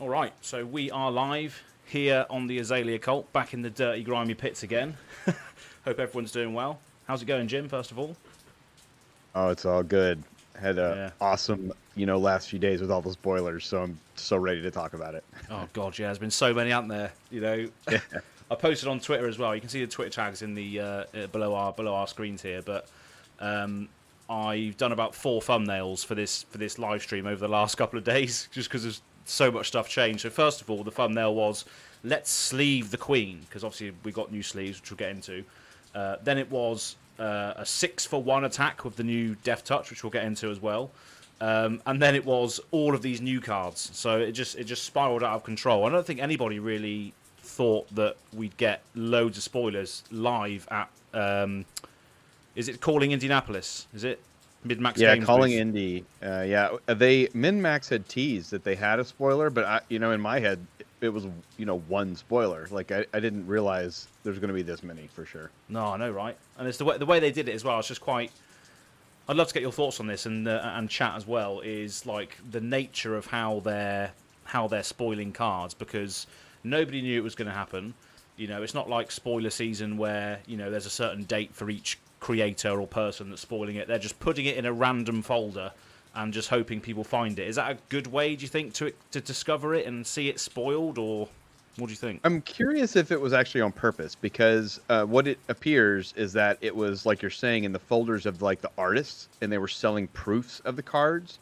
All right, so we are live here on the Azalea cult, back in the dirty, grimy pits again. Hope everyone's doing well. How's it going, Jim, first of all? Oh, it's all good. Had a Yeah. awesome, last few days with all those spoilers, so I'm so ready to talk about it. Oh, God, yeah, there's been so many out there, Yeah. I posted on Twitter as well. You can see the Twitter tags in the below our screens here, but I've done about 4 thumbnails for this live stream over the last couple of days, just because there's so much stuff changed. So first of all, the thumbnail was "Let's sleeve the Queen," because obviously we got new sleeves, which we'll get into. Then it was a 6-for-1 attack with the new Death Touch, which we'll get into as well. And then it was all of these new cards. So it just spiraled out of control. I don't think anybody really thought that we'd get loads of spoilers live at is it Calling Indianapolis? Is it Mid-Max Yeah, Games calling booth? Indy. They Min-Max had teased that they had a spoiler, but in my head it was one spoiler. Like I didn't realize there's going to be this many for sure. No, I know, right? And it's the way they did it as well. It's just quite. I'd love to get your thoughts on this and chat as well. Is like the nature of how they're spoiling cards, because nobody knew it was going to happen. It's not like spoiler season where there's a certain date for each creator or person that's spoiling it. They're just putting it in a random folder and just hoping people find it. Is that a good way, do you think, to discover it and see it spoiled, or what do you think? I'm curious if it was actually on purpose, because what it appears is that it was, like you're saying, in the folders of like the artists, and they were selling proofs of the cards.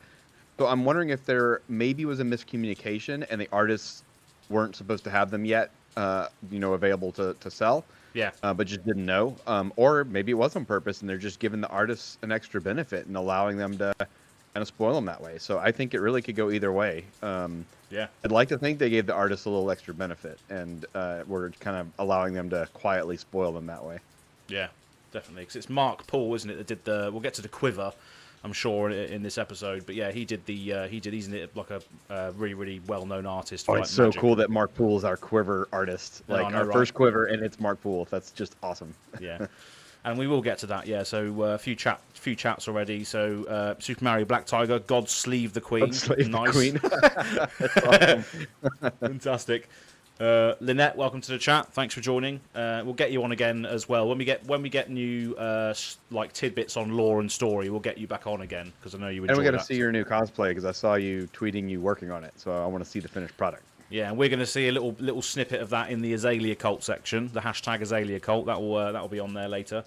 So I'm wondering if there maybe was a miscommunication and the artists weren't supposed to have them yet, available to sell. Yeah. But just didn't know. Or maybe it was on purpose and they're just giving the artists an extra benefit and allowing them to kind of spoil them that way. So I think it really could go either way. Yeah. I'd like to think they gave the artists a little extra benefit and we're kind of allowing them to quietly spoil them that way. Yeah, definitely. Because it's Mark Paul, isn't it, that did the... We'll get to the Quiver, I'm sure, in this episode. But yeah, he did isn't it, like a really, really well-known artist. Oh, for, it's like, so Magic. Cool that Mark Poole is our Quiver artist. No, I Like know, our right? first Quiver, and it's Mark Poole. That's just awesome. Yeah. And we will get to that, yeah. So a few chats already. So Super Mario Black Tiger, God Sleeve the Queen. The Queen. That's awesome. Fantastic. Lynette, welcome to the chat. Thanks for joining. We'll get you on again as well when we get new like tidbits on lore and story. We'll get you back on again, because I know you enjoy And we got to that. see your new cosplay, because I saw you tweeting you working on it. So I want to see the finished product. Yeah, and we're going to see a little snippet of that in the Azalea cult section, the hashtag Azalea cult. That will be on there later.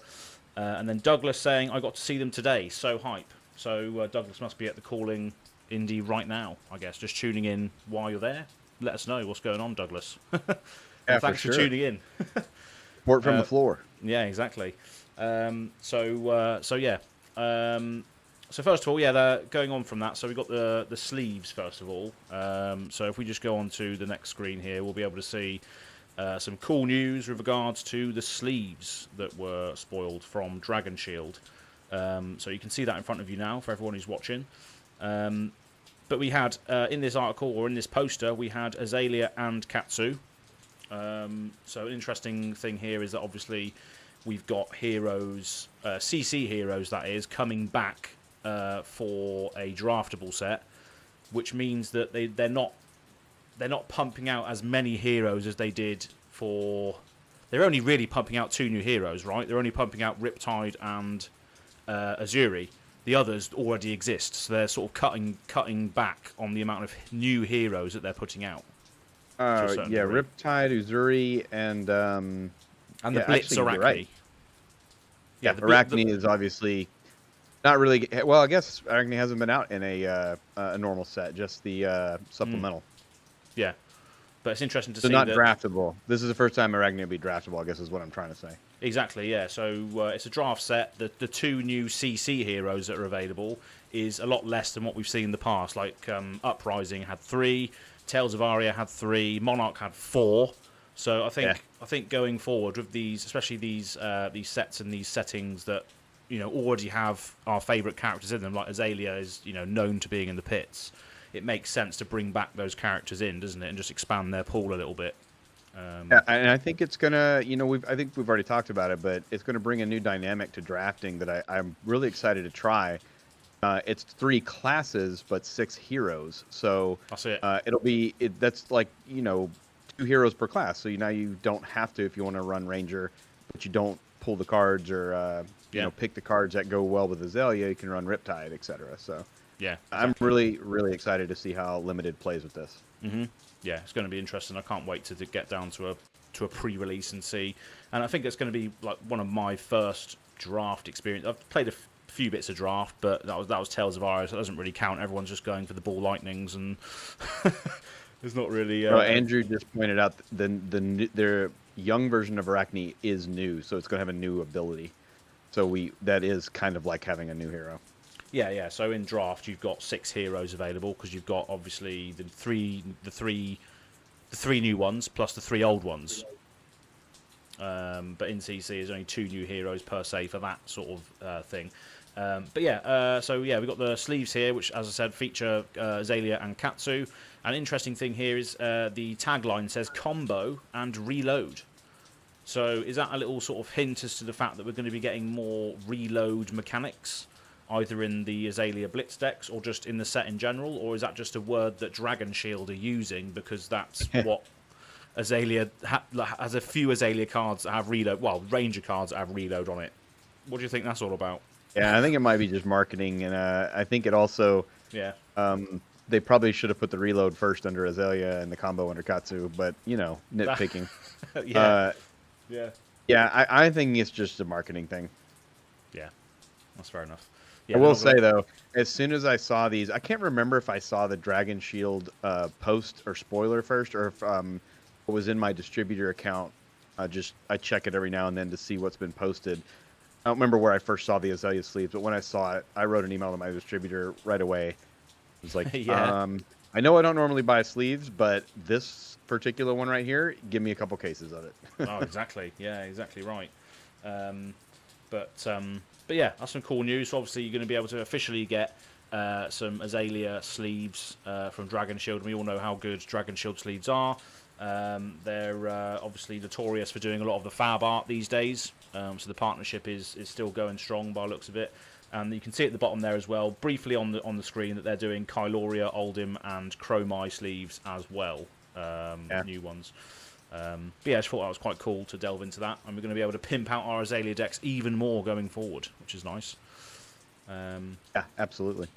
And then Douglas saying, "I got to see them today. So hype." So Douglas must be at the Calling Indie right now, I guess, just tuning in while you're there. Let us know what's going on, Douglas. Yeah, Thanks for sure. tuning in. Support from the floor. Yeah, exactly. So yeah. So first of all, yeah, they're going on from that. So we've got the sleeves first of all. So if we just go on to the next screen here, we'll be able to see some cool news with regards to the sleeves that were spoiled from Dragon Shield. So you can see that in front of you now for everyone who's watching. But we had, in this article, or in this poster, we had Azalea and Katsu. So an interesting thing here is that obviously we've got heroes, CC heroes that is, coming back for a draftable set, which means that they're not pumping out as many heroes as they did for... They're only really pumping out 2 new heroes, right? They're only pumping out Riptide and Azuri. The others already exist, so they're sort of cutting back on the amount of new heroes that they're putting out. Yeah, degree. Riptide, Uzuri, and the yeah, Blitz actually, you're Arachne. right. Yeah, the Arachne is obviously not really... Well, I guess Arachne hasn't been out in a normal set, just the supplemental. Yeah, but it's interesting to So see not that... draftable. This is the first time Arachne will be draftable, I guess is what I'm trying to say. Exactly, yeah. So it's a draft set. The 2 new CC heroes that are available is a lot less than what we've seen in the past. Like Uprising had 3, Tales of Aria had 3, Monarch had 4. So I think going forward with these, especially these sets and these settings that already have our favourite characters in them, like Azalea is known to being in the pits. It makes sense to bring back those characters in, doesn't it, and just expand their pool a little bit. Yeah, and I think it's gonna, I think we've already talked about it, but it's gonna bring a new dynamic to drafting that I'm really excited to try. it's 3 classes but 6 heroes. So That's it. that's like 2 heroes per class. So now you don't have to if you want to run Ranger, but you don't pull the cards or pick the cards that go well with Azalea. You can run Riptide, etc. So Yeah, I'm exactly. really excited to see how Limited plays with this. Yeah, it's going to be interesting. I can't wait to get down to a pre-release and see. And I think it's going to be like one of my first draft experience. I've played a few bits of draft, but that was Tales of Iris. It doesn't really count. Everyone's just going for the ball lightnings, and it's not really. Well, Andrew just pointed out their young version of Arachne is new, so it's going to have a new ability. So that is kind of like having a new hero. Yeah. So in draft, you've got 6 heroes available because you've got obviously the three new ones plus the 3 old ones. But in CC, there's only 2 new heroes per se for that sort of thing. So we've got the sleeves here, which, as I said, feature Azalea and Katsu. An interesting thing here is the tagline says combo and reload. So is that a little sort of hint as to the fact that we're going to be getting more reload mechanics, either in the Azalea Blitz decks or just in the set in general? Or is that just a word that Dragon Shield are using because that's what Azalea has a few Azalea cards that have reload, well, Ranger cards that have reload on it? What do you think that's all about? Yeah, I think it might be just marketing, and I think it also they probably should have put the reload first under Azalea and the combo under Katsu, but nitpicking. I think it's just a marketing thing. Yeah, that's fair enough. Yeah, I will say though, as soon as I saw these, I can't remember if I saw the Dragon Shield post or spoiler first, or if it was in my distributor account. I check it every now and then to see what's been posted. I don't remember where I first saw the Azalea sleeves, but when I saw it, I wrote an email to my distributor right away. It was like, I know I don't normally buy sleeves, but this particular one right here, give me a couple cases of it. Oh, exactly. Yeah, exactly right. But yeah, that's some cool news. So obviously, you're going to be able to officially get some Azalea sleeves from Dragon Shield. We all know how good Dragon Shield sleeves are. They're obviously notorious for doing a lot of the fab art these days. So the partnership is still going strong by the looks of it. And you can see at the bottom there as well, briefly on the screen, that they're doing Kyloria, Oldhim, and Chromai sleeves as well. New ones. But yeah, I just thought that was quite cool to delve into that. And we're going to be able to pimp out our Azalea decks even more going forward, which is nice. Yeah, absolutely.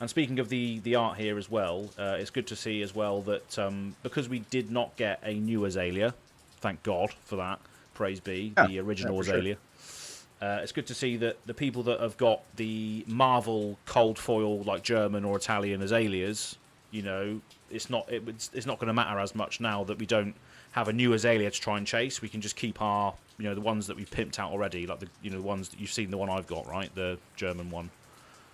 And speaking of the art here as well, it's good to see as well that because we did not get a new Azalea, thank God for that, praise be, the original Azalea. Sure. It's good to see that the people that have got the Marvel cold foil, like German or Italian Azaleas, it's not going to matter as much now that we don't have a new Azalea to try and chase. We can just keep our, the ones that we've pimped out already, like the ones that you've seen, the one I've got, right, the German one.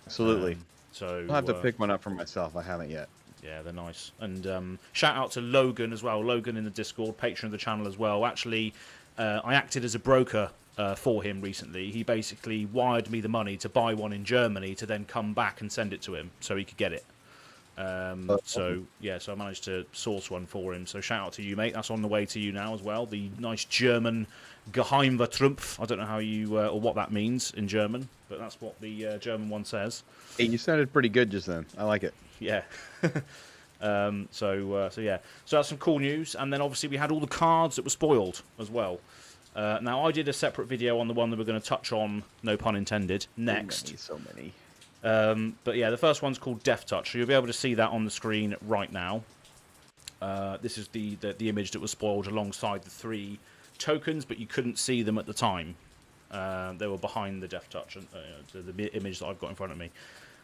Absolutely. So I'll have to pick one up for myself. I haven't yet. Yeah, they're nice. And shout out to Logan as well. Logan in the Discord, patron of the channel as well. Actually, I acted as a broker for him recently. He basically wired me the money to buy one in Germany to then come back and send it to him so he could get it. So I managed to source one for him. So shout out to you, mate. That's on the way to you now as well. The nice German Geheimver Trumpf. I don't know how you or what that means in German, but that's what the German one says. Hey, you sounded pretty good just then. I like it. Yeah. So that's some cool news. And then obviously we had all the cards that were spoiled as well. Now I did a separate video on the one that we're going to touch on, no pun intended, next. So many. But yeah, the first one's called Death Touch. So you'll be able to see that on the screen right now. This is the image that was spoiled alongside the 3 tokens, but you couldn't see them at the time. They were behind the Death Touch, the image that I've got in front of me.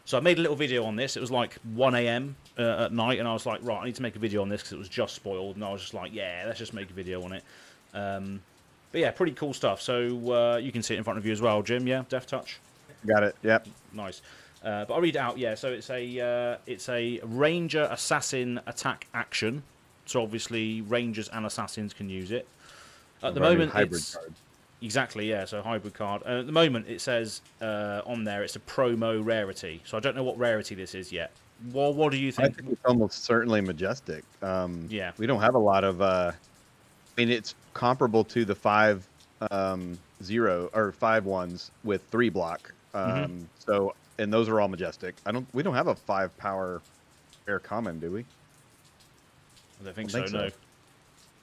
So I made a little video on this. It was like 1 a.m. At night, and I was like, right, I need to make a video on this because it was just spoiled. And I was just like, yeah, let's just make a video on it. But yeah, pretty cool stuff. So you can see it in front of you as well, Jim. Yeah, Death Touch. Got it. Yep. Nice. But I'll read it out. Yeah. So it's a Ranger Assassin attack action. So obviously Rangers and Assassins can use it. At the moment, hybrid it's card. Exactly. Yeah. So hybrid card. At the moment, it says on there it's a promo rarity. So I don't know what rarity this is yet. Well, what do you think? I think it's almost certainly majestic. Yeah. We don't have a lot of. I mean, it's comparable to the 5-0 or 5 ones with 3 block. So and those are all majestic. We don't have a 5-power rare common, do we? I don't think so. No.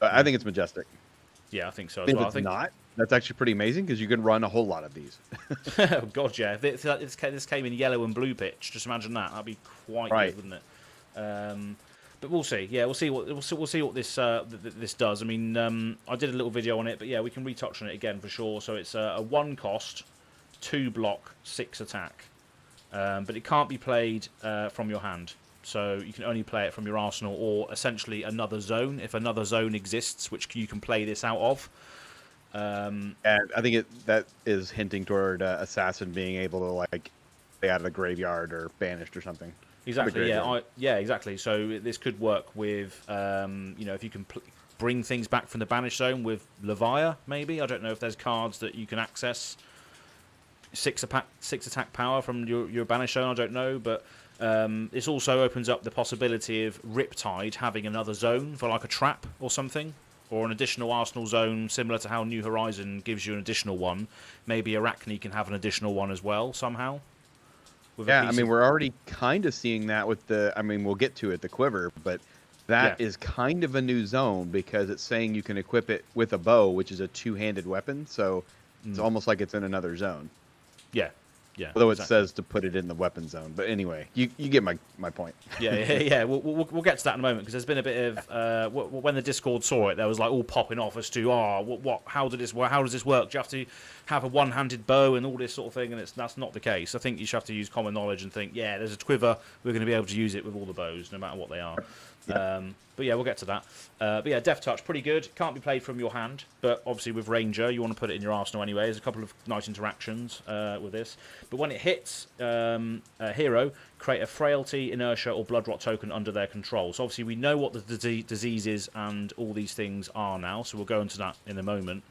I think it's majestic. Yeah, I think so as If well. it's not, that's actually pretty amazing because you can run a whole lot of these. Oh god, yeah. If this came in yellow and blue pitch, just imagine that. That'd be quite good, wouldn't it? But we'll see. Yeah, we'll see what this this does. I mean, I did a little video on it, but yeah, we can retouch on it again for sure. So it's a 1 cost, 2 block, 6 attack, but it can't be played from your hand. So you can only play it from your arsenal or essentially another zone if another zone exists, which you can play this out of. And I think that is hinting toward assassin being able to like stay out of the graveyard or banished or something. Exactly. Yeah. Exactly. So this could work with if you can bring things back from the banished zone with Levia, maybe. I don't know if there's cards that you can access 6 attack power from your banished zone. I don't know, but this also opens up the possibility of Riptide having another zone for like a trap or something, or an additional arsenal zone similar to how New Horizon gives you an additional one. Maybe Arachne can have an additional one as well somehow. Yeah, I mean, we're already kind of seeing that with we'll get to it, the Quiver, but that is kind of a new zone because it's saying you can equip it with a bow, which is a 2-handed weapon, so it's almost like it's in another zone. Yeah. Yeah. Although it says to put it in the weapon zone, but anyway, you get my point. Yeah. We'll get to that in a moment because there's been a bit of when the Discord saw it, there was like all popping off as to how does this work? How does this work? Do you have to have a one-handed bow and all this sort of thing? And that's not the case. I think you should have to use common knowledge and think, yeah, there's a Quiver. We're going to be able to use it with all the bows, no matter what they are. Yeah. But yeah, we'll get to that. But yeah, Death Touch, pretty good. Can't be played from your hand, but obviously with Ranger, you want to put it in your arsenal anyway. There's a couple of nice interactions with this. But when it hits a hero, create a Frailty, Inertia, or Blood Rot token under their control. So obviously we know what the diseases and all these things are now, so we'll go into that in a moment.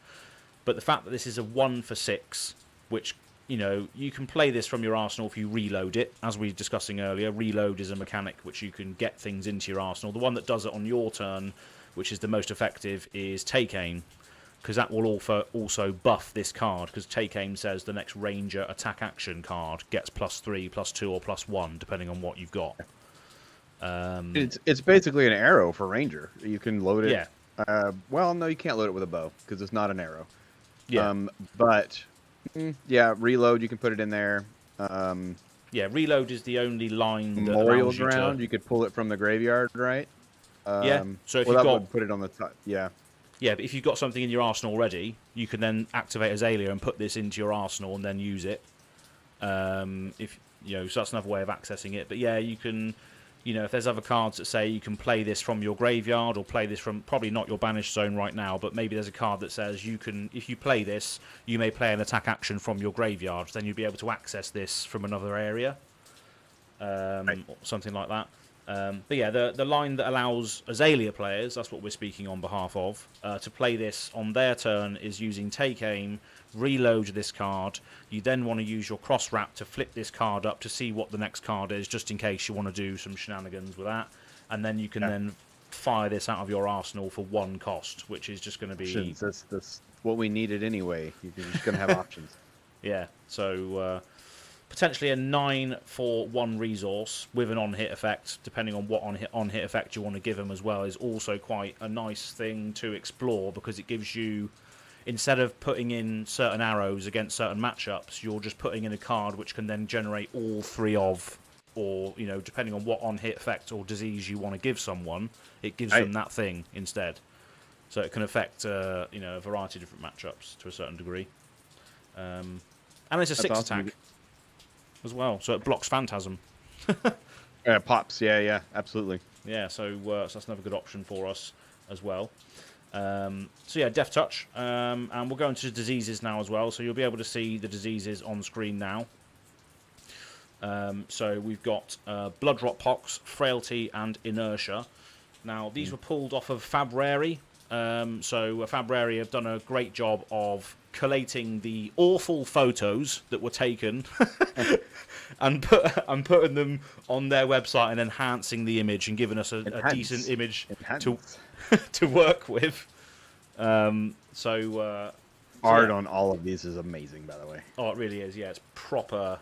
But the fact that this is a 1 for 6, which you can play this from your arsenal if you reload it. As we were discussing earlier, reload is a mechanic which you can get things into your arsenal. The one that does it on your turn, which is the most effective, is Take Aim, because that will also buff this card, because Take Aim says the next Ranger attack action card gets +3, +2, or +1, depending on what you've got. It's basically an arrow for Ranger. You can load it. Yeah. Well, no, you can't load it with a bow, because it's not an arrow. Yeah. But... yeah, reload. You can put it in there. Yeah, reload is the only line that Memorial allows you Ground. to... You could pull it from the graveyard, right? Yeah. So if that you've got, would put it on the top. Yeah. Yeah, but if you've got something in your arsenal already, you can then activate Azalea and put this into your arsenal and then use it. If so that's another way of accessing it. But yeah, you can. If there's other cards that say you can play this from your graveyard or play this from probably not your banished zone right now, but maybe there's a card that says you can, if you play this, you may play an attack action from your graveyard. Then you'd be able to access this from another area, or something like that. But yeah, the line that allows Azalea players, that's what we're speaking on behalf of, to play this on their turn is using Take Aim, reload this card. You then want to use your cross wrap to flip this card up to see what the next card is, just in case you want to do some shenanigans with that. And then you can then fire this out of your arsenal for 1 cost, which is just going to be... That's what we needed anyway. You're just going to have options. Yeah, so... potentially a 9 for 1 resource with an on-hit effect, depending on what on-hit effect you want to give them as well, is also quite a nice thing to explore, because it gives you, instead of putting in certain arrows against certain matchups, you're just putting in a card which can then generate all 3 of, or, depending on what on-hit effect or disease you want to give someone, it gives them that thing instead. So it can affect, a variety of different matchups to a certain degree. And it's a 6 attack as well, so it blocks Phantasm. Pops, yeah, absolutely. Yeah, so that's another good option for us as well. So yeah, Death Touch, and we'll go into diseases now as well, so you'll be able to see the diseases on screen now. So we've got Blood Rot Pox, Frailty, and Inertia. Now, these were pulled off of Fabrari. So Fabrari have done a great job of collating the awful photos that were taken and putting them on their website and enhancing the image and giving us a decent image to work with. Art on all of these is amazing, by the way. Oh, it really is. Yeah, it's proper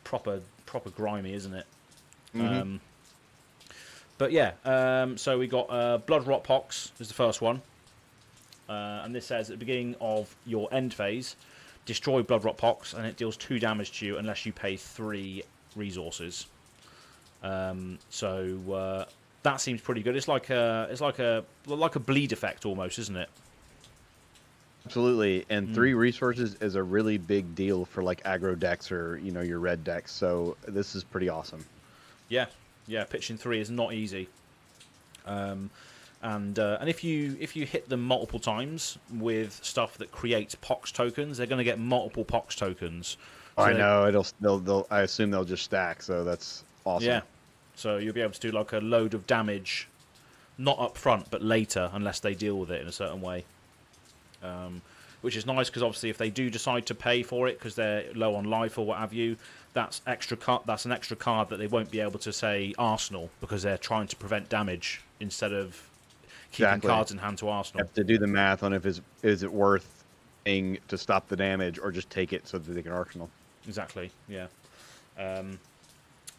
proper grimy, isn't it? Mm-hmm. But yeah, so we got Blood Rot Pox is the first one. And this says at the beginning of your end phase, destroy Blood Rot Pox, and it deals 2 damage to you unless you pay 3 resources. So that seems pretty good. It's like a bleed effect almost, isn't it? Absolutely, and 3 resources is a really big deal for like aggro decks or your red decks. So this is pretty awesome. Yeah, pitching 3 is not easy. And if you hit them multiple times with stuff that creates pox tokens, they're going to get multiple pox tokens. So I know I assume they'll just stack. So that's awesome. Yeah, so you'll be able to do like a load of damage, not up front but later, unless they deal with it in a certain way. Which is nice because obviously if they do decide to pay for it because they're low on life or what have you, that's an extra card that they won't be able to say Arsenal because they're trying to prevent damage instead of keeping cards in hand to Arsenal. You have to do the math on is it worth paying to stop the damage or just take it so that they can Arsenal. Exactly. Yeah.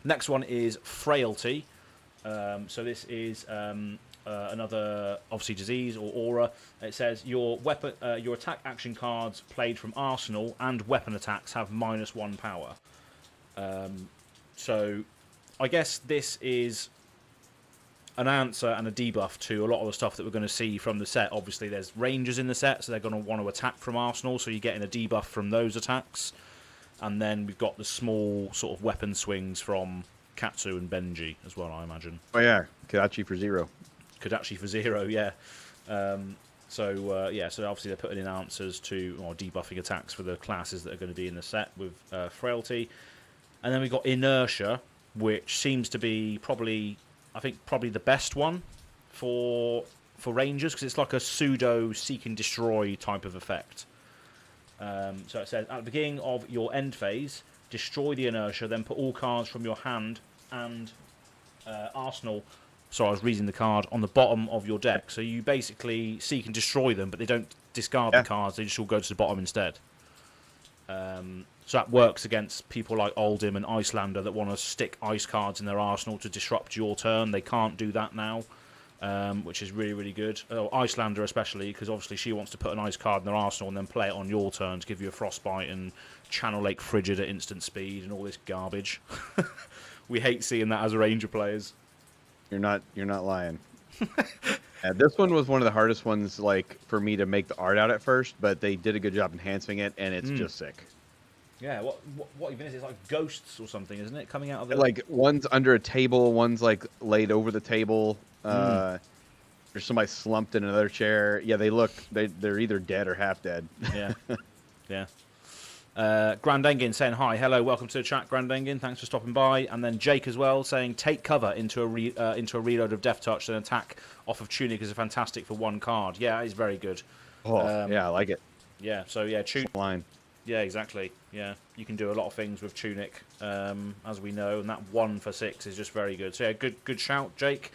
Next one is Frailty. So this is another obviously disease or aura. It says your attack action cards played from Arsenal and weapon attacks have -1 power. So I guess this is an answer and a debuff to a lot of the stuff that we're going to see from the set. Obviously there's rangers in the set, so they're going to want to attack from Arsenal, so you're getting a debuff from those attacks. And then we've got the small sort of weapon swings from Katsu and Benji as well, I imagine. Oh yeah, Kodachi for 0. Kodachi for 0, yeah. So obviously they're putting in answers to or debuffing attacks for the classes that are going to be in the set with Frailty. And then we've got Inertia, which seems to be probably the best one for Rangers, because it's like a pseudo seek and destroy type of effect. So it says, at the beginning of your end phase, destroy the Inertia, then put all cards from your hand and Arsenal. So I was reading the card on the bottom of your deck. So you basically seek and destroy them, but they don't discard the cards. They just all go to the bottom instead. So that works against people like Oldhim and Icelander that want to stick ice cards in their arsenal to disrupt your turn. They can't do that now, which is really, really good. Icelander especially, because obviously she wants to put an ice card in their arsenal and then play it on your turn to give you a frostbite and channel Lake Frigid at instant speed and all this garbage. We hate seeing that as Ranger players. You're not lying. This one was one of the hardest ones, like for me to make the art out at first, but they did a good job enhancing it, and it's just sick. Yeah, what even is it? It's like ghosts or something, isn't it? Coming out of the... Like one's under a table, one's like laid over the table. There's somebody slumped in another chair. Yeah, they're either dead or half dead. Yeah, yeah. Grand Engin saying hi, hello, welcome to the chat, Grand Engin, thanks for stopping by. And then Jake as well saying take cover into a reload of Death Touch, then attack off of Tunic is fantastic for 1 card. Yeah, it's very good. Yeah, I like it. Yeah, so yeah, line. Yeah, exactly. Yeah, you can do a lot of things with Tunic, as we know, and that 1 for 6 is just very good. So yeah, good shout, Jake.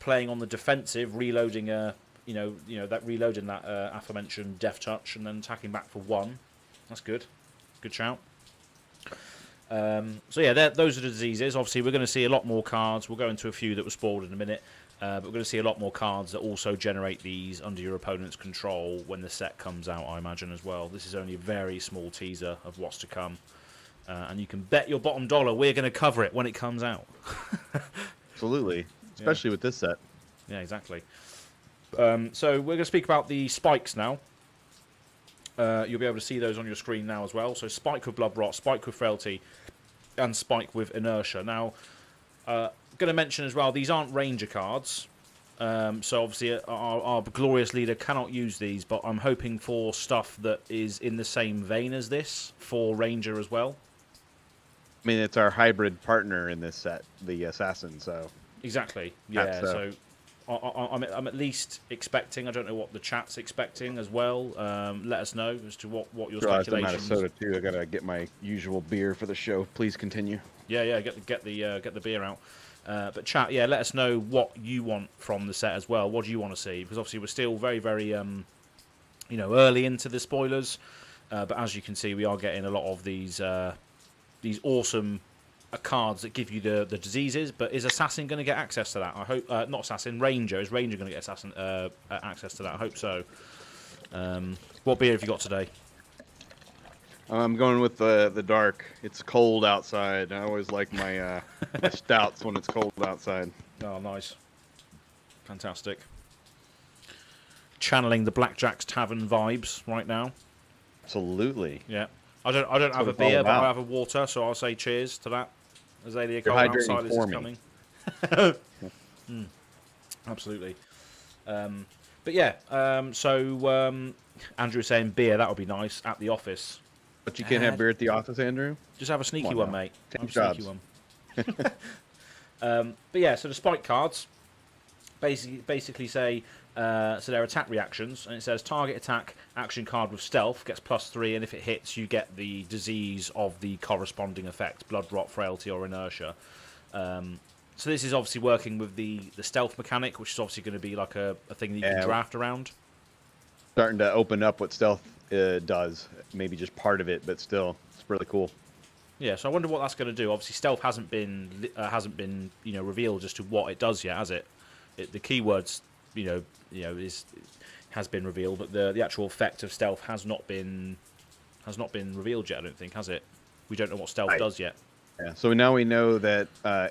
Playing on the defensive, reloading reloading that aforementioned Death Touch, and then attacking back for 1. That's good. Good shout. So yeah, those are the diseases. Obviously, we're going to see a lot more cards. We'll go into a few that were spoiled in a minute. But we're going to see a lot more cards that also generate these under your opponent's control when the set comes out, I imagine, as well. This is only a very small teaser of what's to come. And you can bet your bottom dollar we're going to cover it when it comes out. Absolutely. Especially with this set. Yeah, exactly. So we're going to speak about the spikes now. You'll be able to see those on your screen now as well. So Spike with Blood Rot, Spike with Frailty, and Spike with Inertia. Now, going to mention as well, these aren't Ranger cards. So obviously our glorious leader cannot use these, but I'm hoping for stuff that is in the same vein as this for Ranger as well. I mean, it's our hybrid partner in this set, the Assassin, so... Exactly, yeah, so I'm at least expecting, I don't know what the chat's expecting as well, let us know as to what your speculations... I'm out of soda too, I gotta get my usual beer for the show, please continue. Yeah, get the beer out. But chat, yeah, let us know what you want from the set as well. What do you want to see? Because obviously we're still very, very, early into the spoilers. But as you can see, we are getting a lot of these, awesome cards that give you the diseases. But is Assassin going to get access to that? I hope not. Assassin, Ranger. Is Ranger going to get Assassin access to that? I hope so. What beer have you got today? I'm going with the dark. It's cold outside. I always like my my stouts when it's cold outside. Oh, nice, fantastic. Channeling the Blackjack's Tavern vibes right now. Absolutely. Yeah, I don't have a beer, but I have a water, so I'll say cheers to that. Azalea cold outside is coming. Absolutely. But yeah, so Andrew was saying beer, that would be nice at the office. But you can't have beer at the office, Andrew? Just have a sneaky one, mate. Take Have a sneaky one. But yeah, so the spike cards basically say, so they're attack reactions, and it says target attack action card with stealth gets +3, and if it hits, you get the disease of the corresponding effect, blood rot, frailty, or inertia. So this is obviously working with the stealth mechanic, which is obviously going to be like a thing that you can draft around. Starting to open up what stealth does. Maybe just part of it, but still, it's really cool. Yeah, so I wonder what that's going to do. Obviously, stealth hasn't been revealed as to what it does yet, has it? The keywords has been revealed, but the actual effect of stealth has not been revealed yet. I don't think, has it? We don't know what stealth does yet. Yeah. So now we know that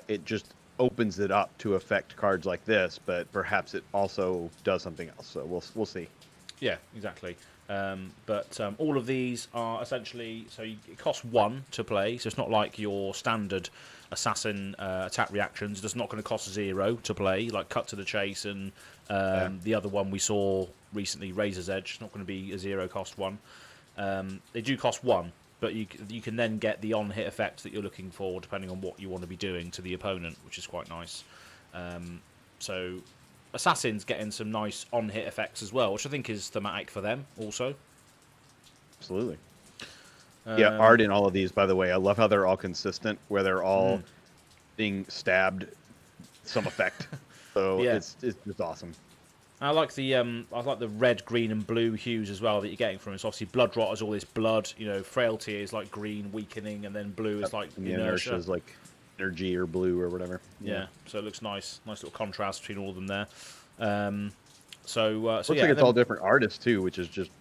it just opens it up to affect cards like this, but perhaps it also does something else. So we'll see. Yeah, exactly. But all of these are essentially, so it costs 1 to play, so it's not like your standard assassin attack reactions. It's not going to cost 0 to play, like Cut to the Chase and the other one we saw recently, Razor's Edge. It's not going to be a 0 cost one. They do cost 1, but you can then get the on-hit effect that you're looking for depending on what you want to be doing to the opponent, which is quite nice. So Assassin's getting some nice on-hit effects as well, which I think is thematic for them also. Absolutely. Yeah, art in all of these, by the way. I love how they're all consistent, where they're all being stabbed, some effect. So yeah. It's just awesome. I like the red, green, and blue hues as well that you're getting from it. So obviously, blood rot is all this blood. Frailty is like green, weaking, and then blue is like inertia is like energy or blue or whatever. Yeah, so it looks nice little contrast between all of them there. Looks like it's all different artists too, which is just a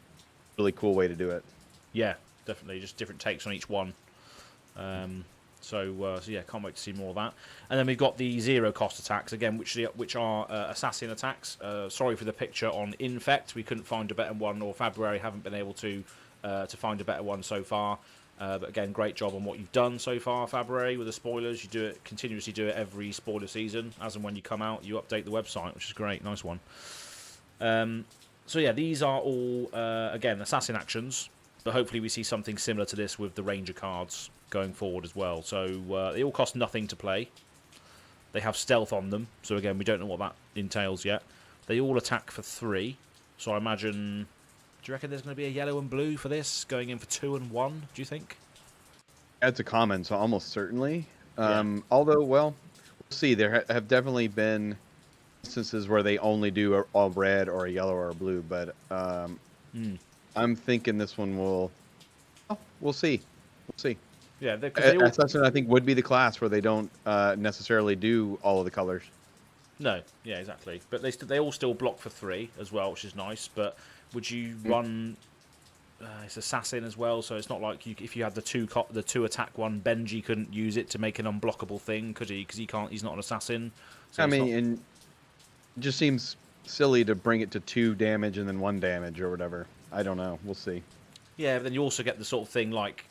really cool way to do it. Yeah, definitely, just different takes on each one. So yeah, can't wait to see more of that. And then we've got the 0 cost attacks again, which are assassin attacks. Sorry for the picture on Infect, we couldn't find a better one, or February haven't been able to find a better one so far. But again, great job on what you've done so far, February, with the spoilers. You continuously do it every spoiler season. As and when you come out, you update the website, which is great. Nice one. So yeah, these are all, again, assassin actions. But hopefully we see something similar to this with the Ranger cards going forward as well. So they all cost nothing to play. They have stealth on them. So again, we don't know what that entails yet. They all attack for 3. So I imagine... Do you reckon there's going to be a yellow and blue for this, going in for 2 and 1, do you think? It's a common, so almost certainly. Although, well, we'll see. There have definitely been instances where they only do a red or a yellow or a blue, but I'm thinking this one will... Oh, we'll see. We'll see. Yeah, Assassin, I think, would be the class where they don't necessarily do all of the colors. No, yeah, exactly. But they all still block for 3 as well, which is nice, but... Would you run? It's assassin as well, so it's not like if you had the two attack one, Benji couldn't use it to make an unblockable thing, could he? Because he can't. He's not an assassin. So and it just seems silly to bring it to 2 damage and then 1 damage or whatever. I don't know. We'll see. Yeah, but then you also get the sort of thing like,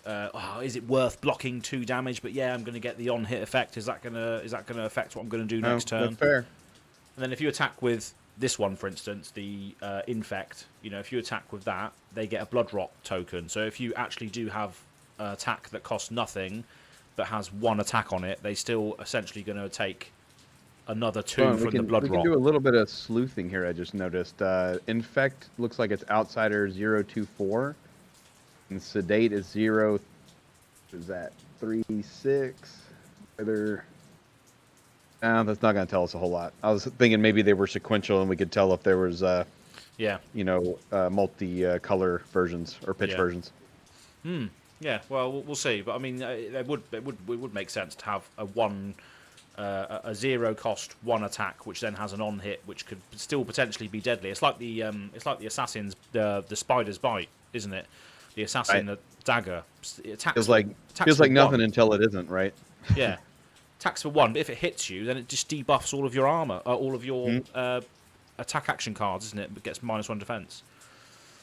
is it worth blocking 2 damage? But yeah, I'm going to get the on-hit effect. Is that gonna affect what I'm going to do next turn? That's fair. And then if you attack with this one, for instance, the Infect, if you attack with that, they get a Blood Rot token. So if you actually do have an attack that costs nothing, but has 1 attack on it, they still essentially going to take another 2 from the Blood Rot. We can do a little bit of sleuthing here, I just noticed. Infect looks like it's Outsider 024, and Sedate is 0, is that 36? Either... that's not going to tell us a whole lot. I was thinking maybe they were sequential and we could tell if there was, multi-color versions or pitch versions. Yeah, Yeah, well, we'll see. But I mean, it would make sense to have a zero cost one attack, which then has an on hit, which could still potentially be deadly. It's like the assassin's the spider's bite, isn't it? The assassin, the dagger, it attacks feels like nothing one. until it isn't, right? Yeah, attacks for one, but if it hits you, then it just debuffs all of your armor, all of your attack action cards, isn't it? It gets -1 defense.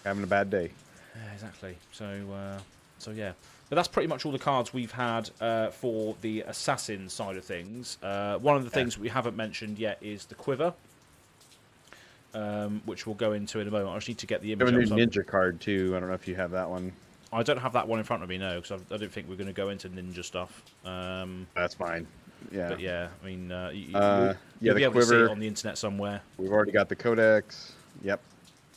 Having a bad day. Yeah, exactly. So yeah. But that's pretty much all the cards we've had for the assassin side of things. One of the things we haven't mentioned yet is the quiver, which we'll go into in a moment. I just need to get the image. We have a new ninja card too. I don't know if you have that one. I don't have that one in front of me, no, because I don't think we're going to go into ninja stuff. That's fine. Yeah. But yeah, I mean, you'll be able quiver, to see it on the internet somewhere. We've already got the codex. Yep.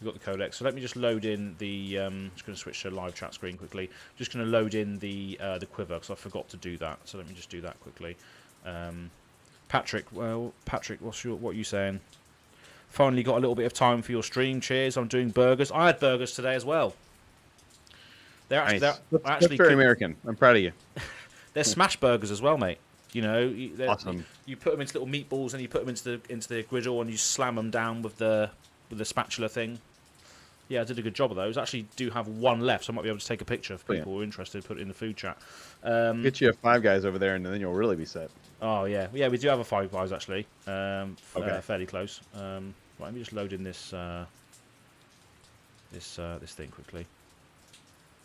We've got the codex. So let me just load in the. Just going to switch to live chat screen quickly. Just going to load in the quiver because I forgot to do that. So let me just do that quickly. Patrick, what are you saying? Finally got a little bit of time for your stream. Cheers. I'm doing burgers. I had burgers today as well. They're actually, nice. they're actually very American. I'm proud of you. They're smash burgers as well, mate. You know, awesome. You put them into little meatballs and you put them into the griddle and you slam them down with the spatula thing. Yeah, I did a good job of those. I actually do have one left, so I might be able to take a picture if people are interested. Put it in the food chat. Get you a Five Guys over there, and then you'll really be set. Oh yeah, we do have a Five Guys actually. Fairly close. Right, let me just load in this this thing quickly.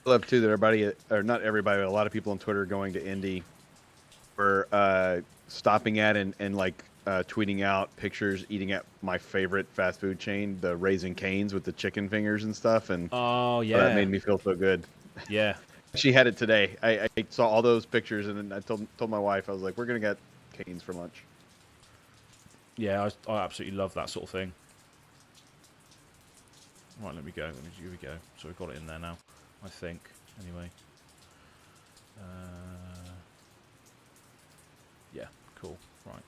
I love too that everybody, or not everybody, but a lot of people on Twitter are going to Indy for stopping at and like tweeting out pictures eating at my favorite fast food chain, the Raising Cane's with the chicken fingers and stuff. And oh yeah, that made me feel so good. Yeah, she had it today. I saw all those pictures and then I told my wife, I was like, we're gonna get Cane's for lunch. Yeah, I absolutely love that sort of thing. Right, here we go. So we've got it in there now, I think. Anyway. Yeah, cool. Right.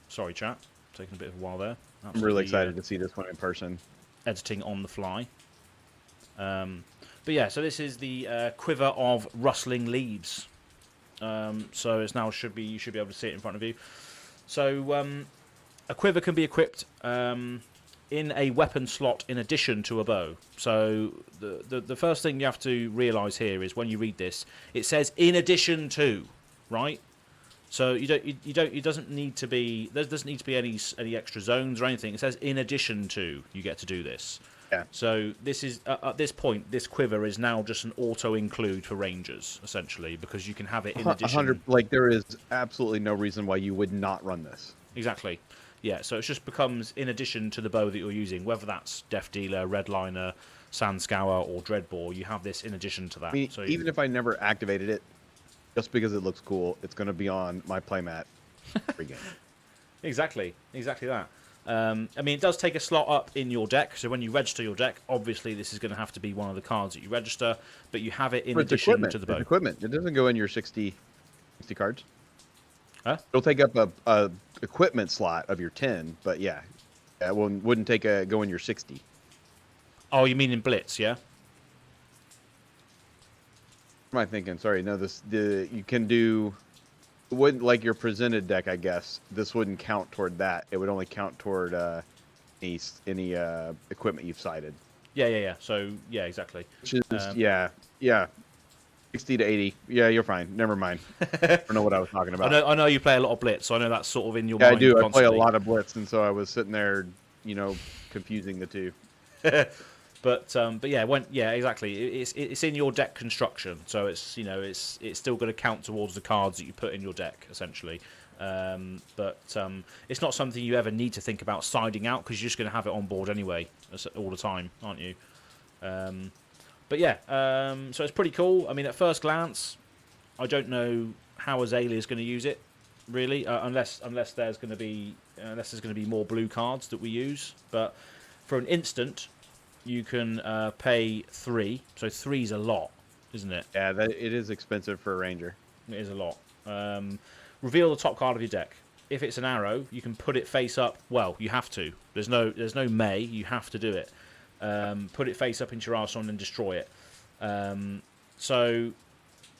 Sorry, chat. Taking a bit of a while there. I'm really excited to see this one in person. Editing on the fly. But yeah, so this is the quiver of rustling leaves. So it's now you should be able to see it in front of you. So a quiver can be equipped in a weapon slot in addition to a bow. So the first thing you have to realise here is when you read this, it says in addition to, right? So it doesn't need to be, there doesn't need to be any extra zones or anything. It says in addition to, you get to do this. Yeah. So this is at this point, this quiver is now just an auto include for rangers essentially, because you can have it in addition. Like there is absolutely no reason why you would not run this. Exactly. Yeah. So it just becomes in addition to the bow that you're using, whether that's Death Dealer, Redliner, Sand Scour, or Dreadbore. You have this in addition to that. I mean, so even if I never activated it, just because it looks cool, it's going to be on my playmat every game. Exactly that. I mean, it does take a slot up in your deck, so when you register your deck, obviously this is going to have to be one of the cards that you register, but you have it in addition to the bow. It's equipment. It doesn't go in your 60 cards. Huh? It'll take up a equipment slot of your 10, but yeah, it wouldn't go in your 60. Oh, you mean in Blitz, yeah? What am I thinking? Sorry, no. You can do. It wouldn't like your presented deck, I guess. This wouldn't count toward that. It would only count toward any equipment you've cited. Yeah. So yeah, exactly. Which is yeah, 60 to 80. Yeah, you're fine. Never mind. I don't know what I was talking about. I know you play a lot of Blitz, so I know that's sort of in your mind. I do. Constantly. I play a lot of Blitz, and so I was sitting there, confusing the two. But yeah, exactly. It's in your deck construction, so it's still going to count towards the cards that you put in your deck essentially. But it's not something you ever need to think about siding out because you're just going to have it on board anyway all the time, aren't you? But yeah, so it's pretty cool. I mean, at first glance, I don't know how Azalea is going to use it really, unless there's going to be more blue cards that we use, but. For an instant, you can pay 3. So 3's a lot, isn't it? Yeah, it is expensive for a ranger. It is a lot. Reveal the top card of your deck. If it's an arrow, you can put it face up. Well, you have to. There's no may. You have to do it. Put it face up into your arsenal and destroy it. So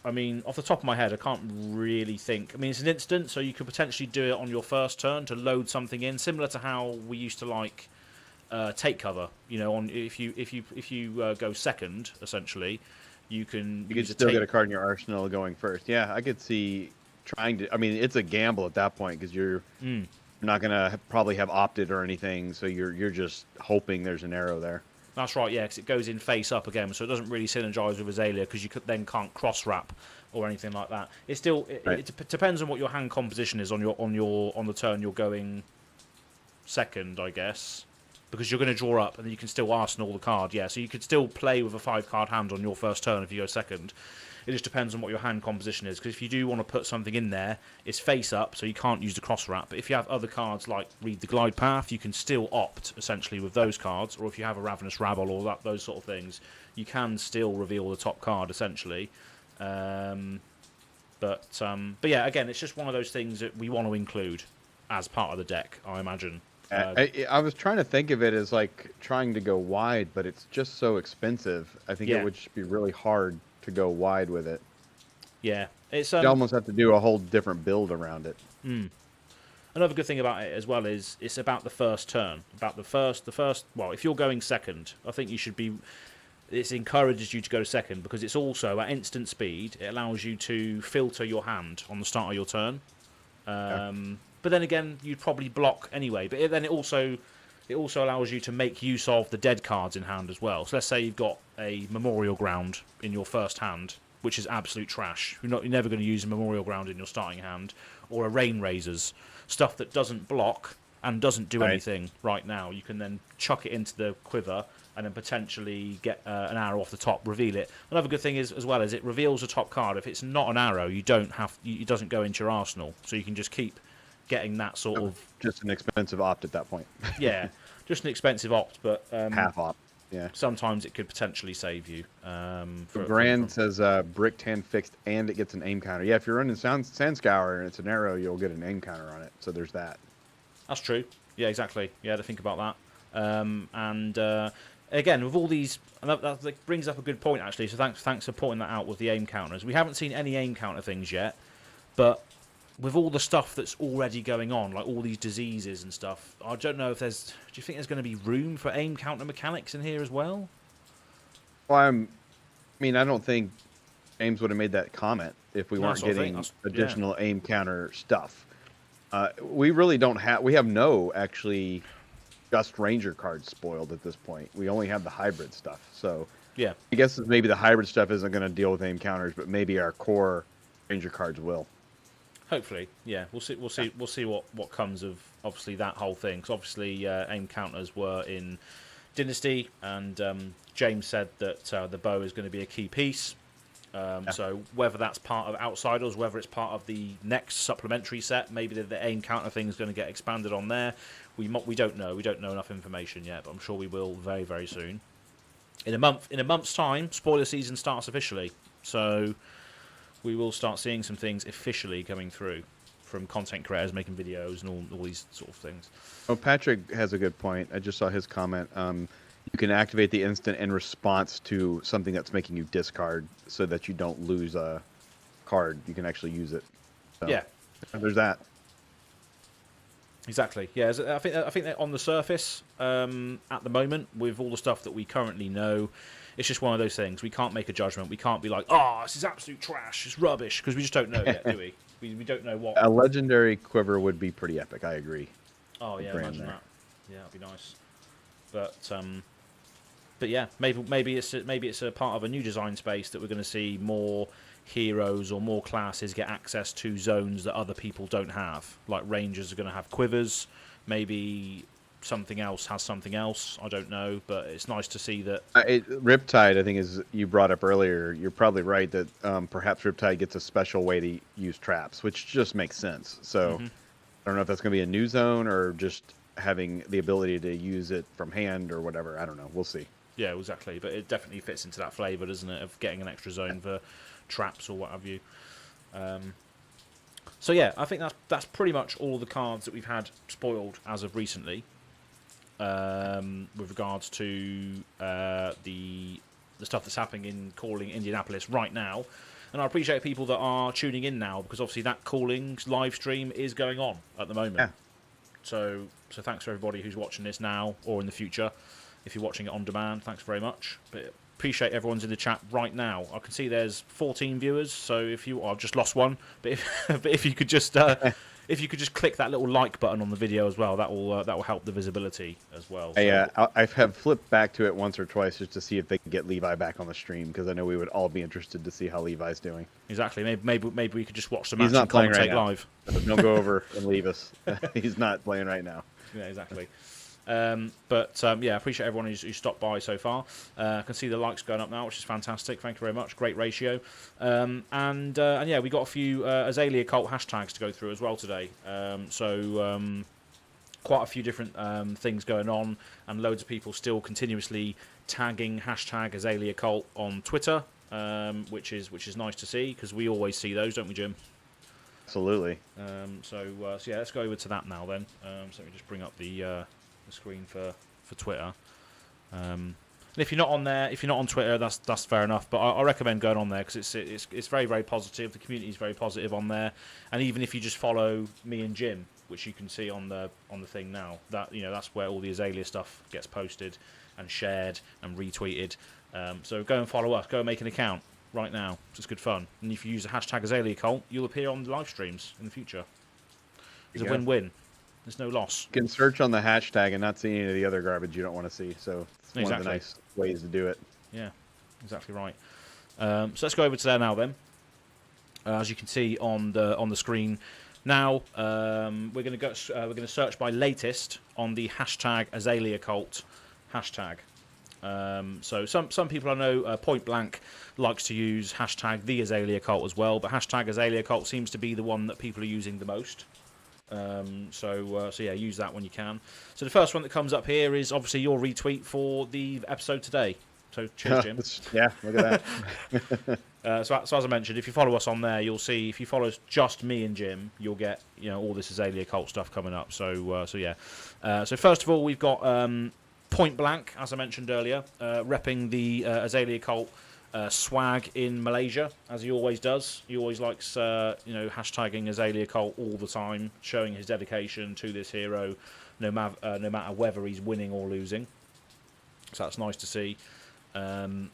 I mean, off the top of my head, I can't really think. I mean, it's an instant, so you could potentially do it on your first turn to load something in, similar to how we used to like take cover. You know, on if you go second, essentially, you can still get a card in your arsenal going first. Yeah, I could see trying to. I mean, it's a gamble at that point because you're not gonna probably have opted or anything, so you're just hoping there's an arrow there. That's right, yeah, because it goes in face up again, so it doesn't really synergize with Azalea because you then can't cross wrap or anything like that. It's still it depends on what your hand composition is on the turn you're going second, I guess, because you're going to draw up and then you can still arsenal the card. Yeah, so you could still play with a 5-card hand on your first turn if you go second. It just depends on what your hand composition is, because if you do want to put something in there, it's face up, so you can't use the cross wrap. But if you have other cards like Read the Glide Path, you can still opt, essentially, with those cards. Or if you have a Ravenous Rabble or those sort of things, you can still reveal the top card, essentially. But yeah, again, it's just one of those things that we want to include as part of the deck, I imagine. I was trying to think of it as like trying to go wide, but it's just so expensive. I think it would just be really hard to go wide with it. Yeah, it's you almost have to do a whole different build around it. Another good thing about it as well is it's about the first turn. About the first. Well, if you're going second, I think you should be. It encourages you to go second because it's also at instant speed. It allows you to filter your hand on the start of your turn. But then again, you'd probably block anyway. But then it also allows you to make use of the dead cards in hand as well. So let's say you've got a Memorial Ground in your first hand, which is absolute trash. You're never going to use a Memorial Ground in your starting hand, or a Rain Razors, stuff that doesn't block and doesn't do anything right now. You can then chuck it into the quiver and then potentially get an arrow off the top, reveal it. Another good thing is, as well, is it reveals a top card. If it's not an arrow, it doesn't go into your arsenal, so you can just keep getting that sort of just an expensive opt at that point. Yeah, just an expensive opt, but half opt. Yeah, sometimes it could potentially save you. Grand says bricked hand fixed, and it gets an aim counter. Yeah, if you're running Sand Scour and it's an arrow, you'll get an aim counter on it. So there's that. That's true. Yeah, exactly. Yeah, to think about that. Again, with all these, and that brings up a good point actually. So thanks for pointing that out with the aim counters. We haven't seen any aim counter things yet, but with all the stuff that's already going on, like all these diseases and stuff, I don't know if there's. Do you think there's going to be room for aim counter mechanics in here as well? Well, I don't think Ames would have made that comment if we weren't getting additional aim counter stuff. We really don't have. We have no actually just Ranger cards spoiled at this point. We only have the hybrid stuff. So yeah, I guess maybe the hybrid stuff isn't going to deal with aim counters, but maybe our core Ranger cards will. Hopefully, yeah. We'll see what comes of obviously that whole thing. Because obviously aim counters were in Dynasty, and James said that the bow is going to be a key piece. So whether that's part of Outsiders, whether it's part of the next supplementary set, maybe the aim counter thing is going to get expanded on there. We don't know. We don't know enough information yet, but I'm sure we will very, very soon. In a month's time, spoiler season starts officially. So we will start seeing some things officially coming through from content creators making videos and all these sort of things. Oh, Patrick has a good point. I just saw his comment. You can activate the instant in response to something that's making you discard so that you don't lose a card. You can actually use it. So, yeah. There's that. Exactly. Yeah, I think that on the surface, at the moment, with all the stuff that we currently know, it's just one of those things. We can't make a judgment. We can't be like, oh, this is absolute trash. It's rubbish, because we just don't know yet, do we? We don't know what. A legendary quiver would be pretty epic. I agree. Oh yeah, imagine that. Yeah, that'd be nice. But yeah, maybe it's a part of a new design space that we're going to see more heroes or more classes get access to zones that other people don't have. Like Rangers are going to have quivers. Maybe something else has something else. I don't know, but it's nice to see that. Riptide, I think, is you brought up earlier. You're probably right that perhaps Riptide gets a special way to use traps, which just makes sense. So I don't know if that's going to be a new zone or just having the ability to use it from hand or whatever. I don't know. We'll see. Yeah, exactly. But it definitely fits into that flavour, doesn't it, of getting an extra zone for traps or what have you. So yeah, I think that's pretty much all the cards that we've had spoiled as of recently. With regards to the stuff that's happening in Calling Indianapolis right now. And I appreciate people that are tuning in now, because obviously that calling live stream is going on at the moment. Yeah. So thanks for everybody who's watching this now or in the future. If you're watching it on demand, thanks very much. But appreciate everyone's in the chat right now. I can see there's 14 viewers, so if you... I've just lost one, but if you could just... if you could just click that little like button on the video as well, that will help the visibility as well. So. I have flipped back to it once or twice just to see if they can get Levi back on the stream, because I know we would all be interested to see how Levi's doing. Exactly. Maybe we could just watch the match He's not and playing commentate right now. live. Don't go over and leave us. He's not playing right now. Yeah, exactly. Yeah, I appreciate everyone who's stopped by so far. I can see the likes going up now, which is fantastic. Thank you very much. Great ratio. And yeah, we got a few Azalea cult hashtags to go through as well today. Quite a few different things going on, and loads of people still continuously tagging hashtag Azalea cult on Twitter, which is nice to see, because we always see those, don't we, Jim? Absolutely. So yeah, let's go over to that now then. So let me just bring up the screen for Twitter. And if you're not on there, if you're not on Twitter, that's fair enough. But I recommend going on there, because it's very, very positive. The community is very positive on there, and even if you just follow me and Jim, which you can see on the thing now, that's where all the Azalea stuff gets posted and shared and retweeted. So go and follow us. Go and make an account right now. It's good fun. And if you use the hashtag Azalea Cult, you'll appear on the live streams in the future. It's a win-win. There's no loss. You can search on the hashtag and not see any of the other garbage you don't want to see. So it's one of the nice ways to do it. Yeah, exactly right. So let's go over to there now then. As you can see on the screen now, we're going to search by latest on the hashtag Azalea Cult hashtag. So some people I know, Point Blank likes to use hashtag the Azalea Cult as well, but hashtag Azalea Cult seems to be the one that people are using the most. So yeah, use that when you can. So the first one that comes up here is obviously your retweet for the episode today. So cheers, Jim. Yeah, look at that. So as I mentioned, if you follow us on there, you'll see, if you follow just me and Jim, you'll get all this Azalea Cult stuff coming up. So yeah. So first of all, we've got Point Blank, as I mentioned earlier, repping the Azalea Cult swag in Malaysia, as he always does. He always likes hashtagging Azalea Cult all the time, showing his dedication to this hero, no matter whether he's winning or losing. So that's nice to see. And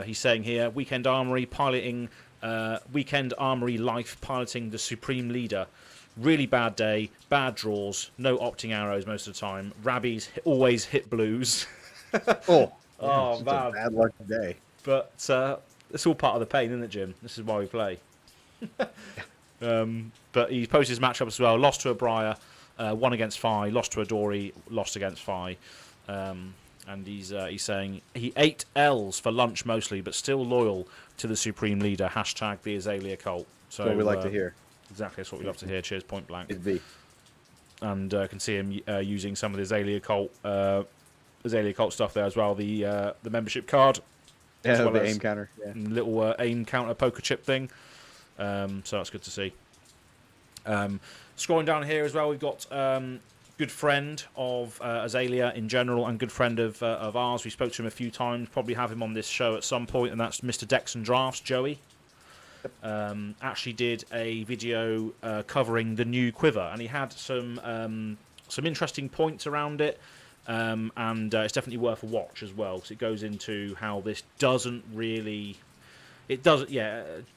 he's saying here, Weekend Armory life piloting the Supreme Leader. Really bad day, bad draws, no opting arrows most of the time. Rabbies always hit blues. Oh man, a bad luck day. But it's all part of the pain, isn't it, Jim? This is why we play. But he posted his matchup as well. Lost to a Briar, won against Fi. Lost to a Dory, lost against Fi. And he's saying he ate L's for lunch mostly, but still loyal to the Supreme Leader. Hashtag the Azalea Cult. So That's what we like to hear. Exactly, that's what we love to hear. Cheers, Point Blank. It'd be. And can see him using some of the Azalea Cult stuff there as well. The membership card. Yeah, well the aim counter. Yeah. Little aim counter poker chip thing. So that's good to see. Scrolling down here as well, we've got good friend of Azalea in general, and good friend of ours. We spoke to him a few times. Probably have him on this show at some point, and that's Mr. Decks and Drafts, Joey. Actually did a video covering the new Quiver, and he had some interesting points around it. And it's definitely worth a watch as well, because it goes into how this doesn't really...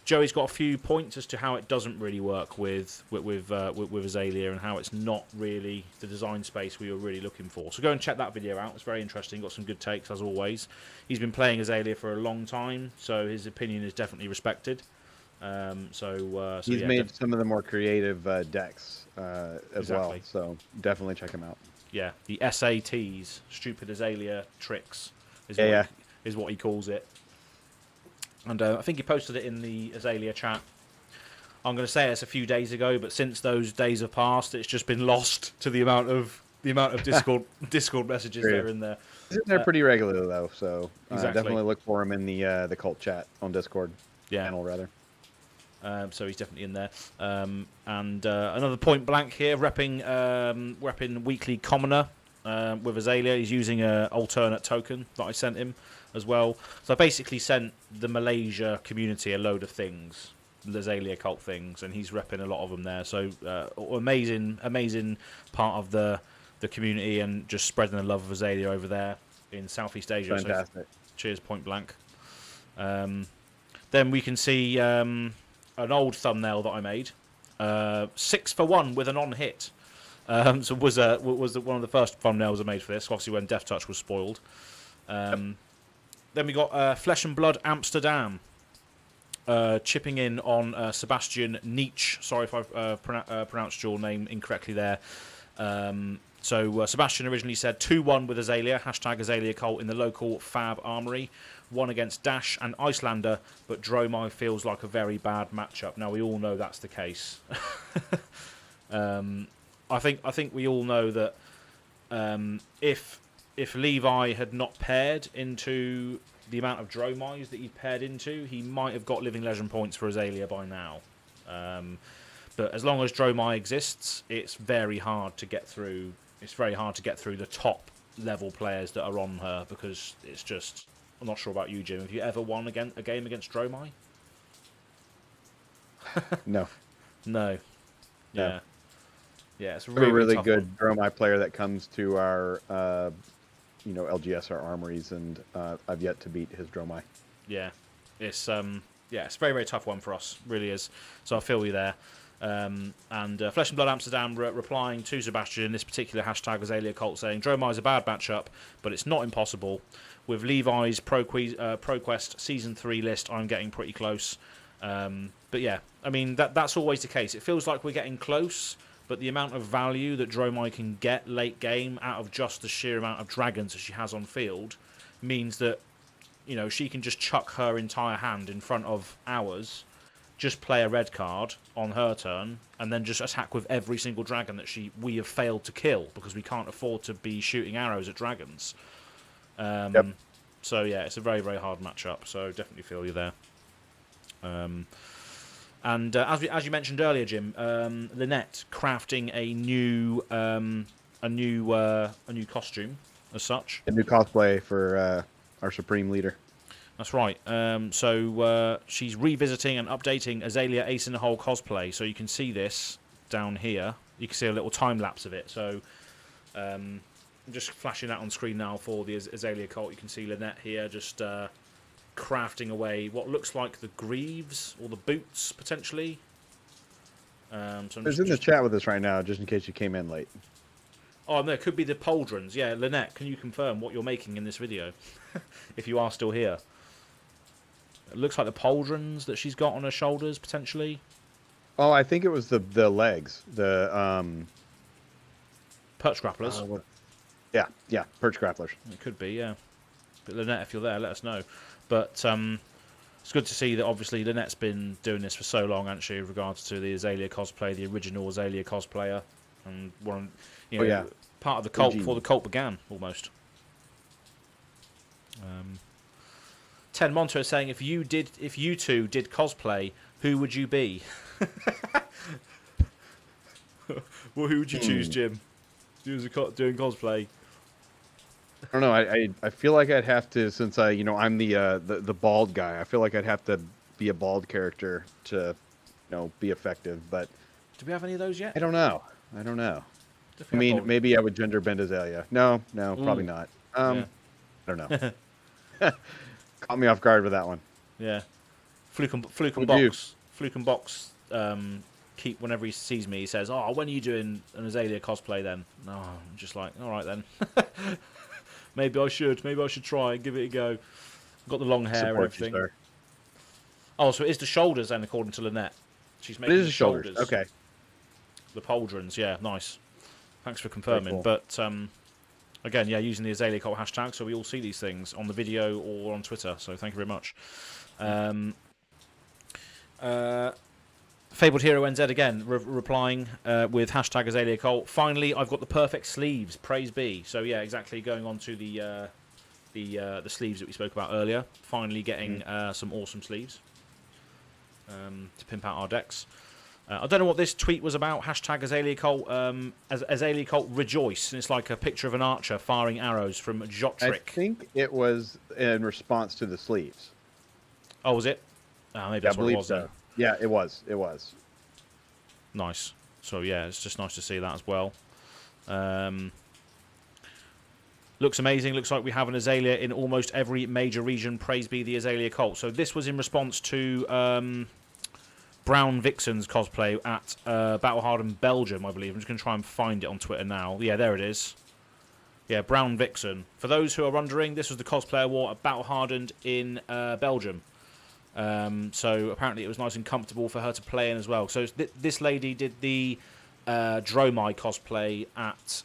Joey's got a few points as to how it doesn't really work with Azalea, and how it's not really the design space we were really looking for. So go and check that video out. It's very interesting. Got some good takes, as always. He's been playing Azalea for a long time, so his opinion is definitely respected. He's made some of the more creative decks as well, so definitely check him out. Yeah, the SATs, Stupid Azalea Tricks, is what he calls it. And I think he posted it in the Azalea chat. I'm going to say it's a few days ago, but since those days have passed, it's just been lost to the amount of Discord messages that are in there. He's in there pretty regularly though, so exactly. Definitely look for him in the cult chat on Discord channel rather. So he's definitely in there. And another Point Blank here, repping Weekly Commoner with Azalea. He's using an alternate token that I sent him as well. So I basically sent the Malaysia community a load of things, the Azalea cult things, and he's repping a lot of them there. So amazing part of the community, and just spreading the love of Azalea over there in Southeast Asia. Fantastic. So cheers, point blank. Then we can see an old thumbnail that I made. 6 for 1 with an on-hit. So was one of the first thumbnails I made for this, obviously when Death Touch was spoiled. Then we got Flesh and Blood Amsterdam chipping in on Sebastian Nietzsche. Sorry if I've pronounced your name incorrectly there. So Sebastian originally said 2-1 with Azalea, hashtag Azalea Cult in the local Fab Armory. 1 against Dash and Icelander, but Dromai feels like a very bad matchup. Now we all know that's the case. I think we all know that if Levi had not paired into the amount of Dromais that he'd paired into, he might have got Living Legend points for Azalea by now. But as long as Dromai exists, it's very hard to get through. It's very hard to get through the top level players that are on her, because it's just. I'm not sure about you, Jim. Have you ever won a game against Dromai? No. No. Yeah. No. Yeah, it's a We're really a good one. Dromai player that comes to our, LGS, our armories, and I've yet to beat his Dromai. Yeah, it's a very, very tough one for us. Really is. So I feel you there. And Flesh and Blood Amsterdam replying to Sebastian in this particular hashtag Azalea Cult, saying Dromai is a bad matchup, but it's not impossible. With Levi's ProQuest Season 3 list, I'm getting pretty close. But yeah, I mean, that's always the case. It feels like we're getting close, but the amount of value that Dromai can get late game out of just the sheer amount of dragons that she has on field means that, she can just chuck her entire hand in front of ours, just play a red card on her turn, and then just attack with every single dragon that we have failed to kill, because we can't afford to be shooting arrows at dragons. Yep. So yeah, it's a very, very hard matchup. So definitely feel you there. And as you mentioned earlier, Jim, Lynette crafting a new costume as such. A new cosplay for our Supreme Leader. That's right. So she's revisiting and updating Azalea Ace in the Hole cosplay. So you can see this down here. You can see a little time lapse of it. So I'm just flashing that on screen now for the Azalea Cult. You can see Lynette here just crafting away what looks like the greaves or the boots, potentially. So There's in the chat with us right now, just in case you came in late. Oh, there could be the pauldrons. Yeah, Lynette, can you confirm what you're making in this video? If you are still here. It looks like the pauldrons that she's got on her shoulders, potentially. Oh, I think it was the legs. The Perch grapplers. Yeah, perch grapplers. It could be, yeah. But Lynette, if you're there, let us know. But it's good to see that obviously Lynette's been doing this for so long, actually, with regards to the Azalea cosplay, the original Azalea cosplayer, and part of the cult before the cult began, almost. 10 Monto is saying, if you two did cosplay, who would you be? Well, who would you choose, Jim? Doing cosplay. I don't know. I feel like I'd have to, since I'm the bald guy. I feel like I'd have to be a bald character to, be effective. But do we have any of those yet? I don't know. I mean, maybe I would gender bend Azalea. No, probably not. I don't know. Caught me off guard with that one. Yeah. Fluke and Box. Keep whenever he sees me, he says, "Oh, when are you doing an Azalea cosplay then?" No, I'm just like, all right then. Maybe I should try and give it a go. Got the long hair and everything. Oh, so it is the shoulders then, according to Lynette. She's making the shoulders. Okay. The pauldrons, yeah, nice. Thanks for confirming. Cool. But again, yeah, using the Azalea Cult hashtag, so we all see these things on the video or on Twitter. So thank you very much. Fabled Hero NZ again, replying with hashtag Azalea Cult. Finally, I've got the perfect sleeves. Praise be. So yeah, exactly. Going on to the sleeves that we spoke about earlier. Finally getting some awesome sleeves to pimp out our decks. I don't know what this tweet was about. Hashtag Azalea Cult, Azalea Cult rejoice. And it's like a picture of an archer firing arrows from Jotrick. I think it was in response to the sleeves. Oh, was it? Maybe that's what it was then. Yeah, it was. It was. Nice. So yeah, it's just nice to see that as well. Looks amazing. Looks like we have an Azalea in almost every major region. Praise be the Azalea Cult. So this was in response to Brown Vixen's cosplay at Battle Hardened Belgium, I believe. I'm just going to try and find it on Twitter now. Yeah, there it is. Yeah, Brown Vixen. For those who are wondering, this was the cosplay award at Battle Hardened in Belgium. So apparently it was nice and comfortable for her to play in as well. So this lady did the Dromai cosplay at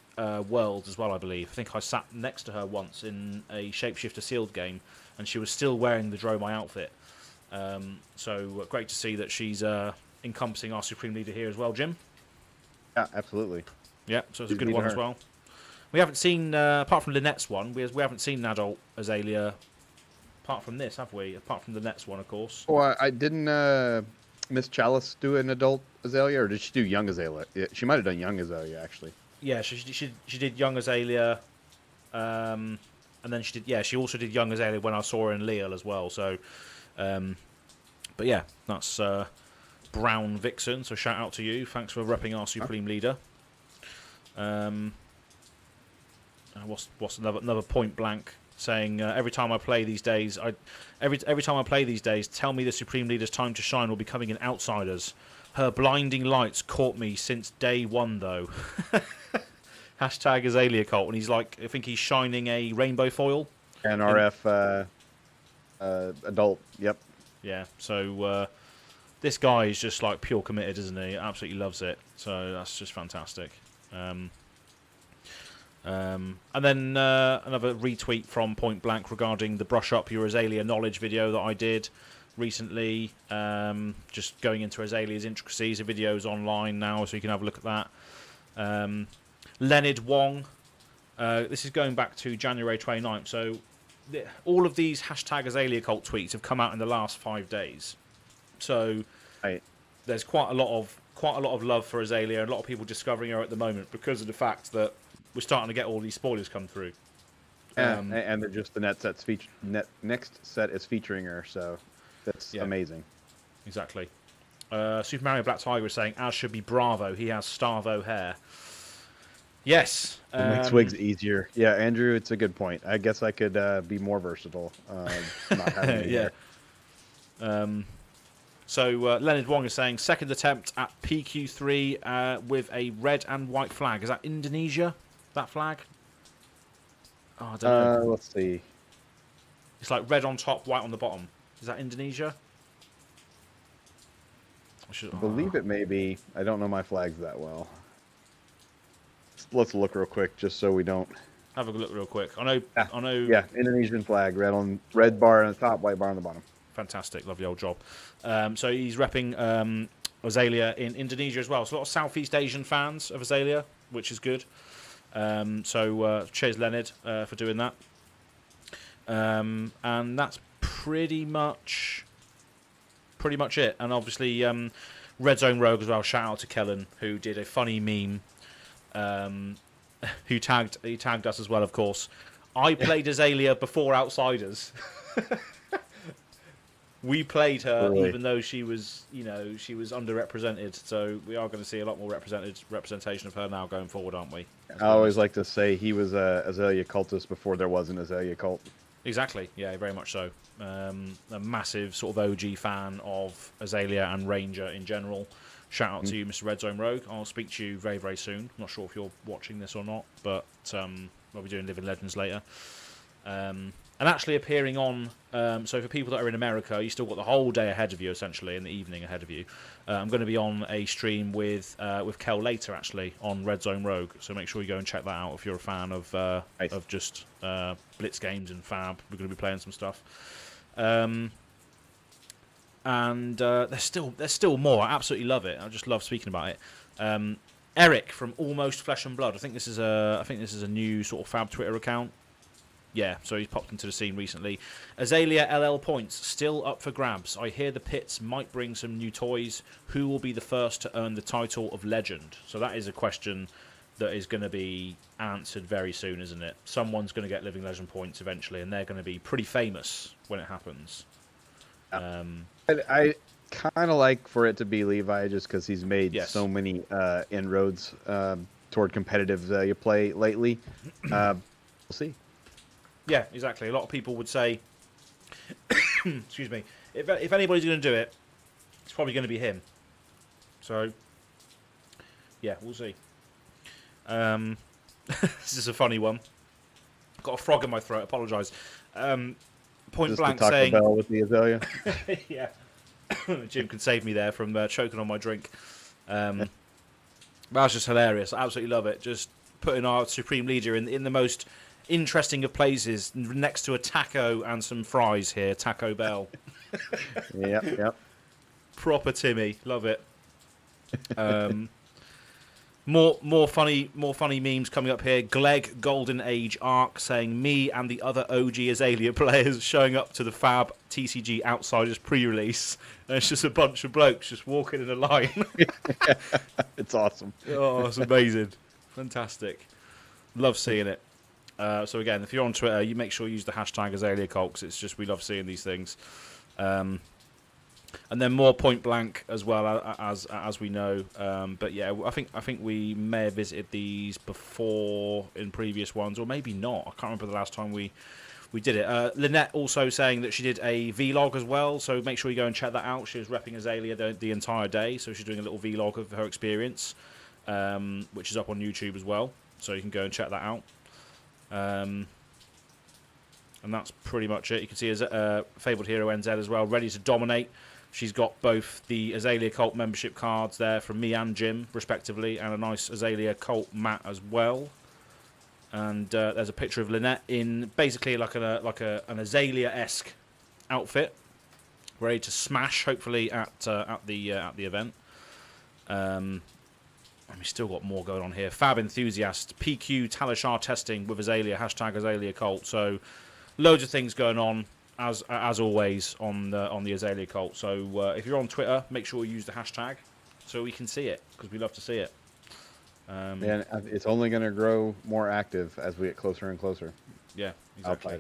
Worlds as well, I believe. I think I sat next to her once in a Shapeshifter Sealed game, and she was still wearing the Dromai outfit. So great to see that she's encompassing our Supreme Leader here as well, Jim. Yeah, absolutely. Yeah, so it's a good one as well. We haven't seen, apart from Lynette's one, we haven't seen an adult Azalea apart from this, have we? Apart from the Nets one, of course. Oh, I didn't Miss Chalice do an adult Azalea, or did she do young Azalea? Yeah, she might have done young Azalea, actually. Yeah, she did young Azalea, and then she also did young Azalea when I saw her in Leal as well. So, but yeah, that's Brown Vixen. So shout out to you. Thanks for repping our Supreme Leader. What's another point blank saying? Every time I play these days, every time I play these days, tell me the Supreme Leader's time to shine will be coming in Outsiders. Her blinding lights caught me since day one, though. Hashtag Azalea Cult, and he's like, I think he's shining a rainbow foil. An RF adult, yep. Yeah, so this guy is just like pure committed, isn't he? Absolutely loves it. So that's just fantastic. And then another retweet from Point Blank regarding the Brush Up Your Azalea Knowledge video that I did recently. Just going into Azalea's intricacies. The video's online now, so you can have a look at that. Leonard Wong. This is going back to January 29th. So all of these hashtag Azalea Cult tweets have come out in the last 5 days. So there's quite a lot of love for Azalea, and a lot of people discovering her at the moment because of the fact that we're starting to get all these spoilers come through. And they're just the next set is featuring her, so that's amazing. Exactly. Super Mario Black Tiger is saying, as should be Bravo, he has Starvo hair. Yes. It makes wigs easier. Yeah, Andrew, it's a good point. I guess I could be more versatile. Not having yeah. So Leonard Wong is saying, second attempt at PQ3 with a red and white flag. Is that Indonesia, that flag? Oh, I don't know. Let's see. It's like red on top, white on the bottom. Is that Indonesia? I believe it may be. I don't know my flags that well. Let's look real quick, just so we don't. Have a look real quick. I know. Yeah, Indonesian flag, red bar on the top, white bar on the bottom. Fantastic, lovely old job. So he's repping Azalea in Indonesia as well. So a lot of Southeast Asian fans of Azalea, which is good. So cheers, Leonard, for doing that. And that's pretty much it. And obviously, Red Zone Rogue as well. Shout out to Kellen, who did a funny meme. He tagged us as well, of course. I played Azalea before Outsiders. We played her even though she was underrepresented. So we are going to see a lot more representation of her now going forward, aren't we? I always like to say he was a Azalea cultist before there was an Azalea cult. Exactly. Yeah, very much so. A massive sort of OG fan of Azalea and Ranger in general. Shout out to you, Mr. Red Zone Rogue. I'll speak to you very, very soon. I'm not sure if you're watching this or not, but we'll be doing Living Legends later. And actually appearing on, so for people that are in America, you still got the whole day ahead of you, essentially, and the evening ahead of you. I'm going to be on a stream with Kel later, actually, on Red Zone Rogue. So make sure you go and check that out if you're a fan of just Blitz games and Fab. We're going to be playing some stuff. And there's still more. I absolutely love it. I just love speaking about it. Eric from Almost Flesh and Blood. I think this is a new sort of Fab Twitter account. Yeah, so he's popped into the scene recently. Azalea LL points still up for grabs. I hear the pits might bring some new toys. Who will be the first to earn the title of legend? So that is a question that is going to be answered very soon, isn't it? Someone's going to get living legend points eventually, and they're going to be pretty famous when it happens. I kind of like for it to be Levi, just because he's made so many inroads toward competitive play lately. We'll see. Yeah, exactly. A lot of people would say, excuse me, if anybody's going to do it, it's probably going to be him. So, yeah, we'll see. This is a funny one. Got a frog in my throat. Apologise. Point Just blank the Taco saying, Bell with the Azalea. yeah, Jim can save me there from choking on my drink. That was just hilarious. I absolutely love it. Just putting our supreme leader in the most interesting of places, next to a taco and some fries here. Taco Bell. Yep. Proper Timmy. Love it. More funny memes coming up here. Gleg Golden Age Arc saying me and the other OG Azalea players showing up to the Fab TCG Outsiders pre-release. And it's just a bunch of blokes just walking in a line. It's awesome. Oh, it's amazing. Fantastic. Love seeing it. So again, if you're on Twitter, you make sure you use the hashtag Azalea Cult. It's just we love seeing these things. And then more Point Blank as well, as we know. But yeah, I think we may have visited these before in previous ones, or maybe not. I can't remember the last time we did it. Lynette also saying that she did a vlog as well, so make sure you go and check that out. She was repping Azalea the entire day, so she's doing a little vlog of her experience, which is up on YouTube as well, so you can go and check that out. And that's pretty much it. You can see Fabled Hero NZ as well, ready to dominate. She's got both the Azalea Cult membership cards there from me and Jim, respectively, and a nice Azalea Cult mat as well. And there's a picture of Lynette in basically like an Azalea-esque outfit, ready to smash, hopefully at the event. And we still got more going on here. Fab Enthusiast, PQ Talishar testing with Azalea, hashtag Azalea Cult. So loads of things going on. As always on the Azalea Cult. So if you're on Twitter, make sure you use the hashtag so we can see it, because we love to see it. And it's only going to grow more active as we get closer and closer. Yeah, exactly.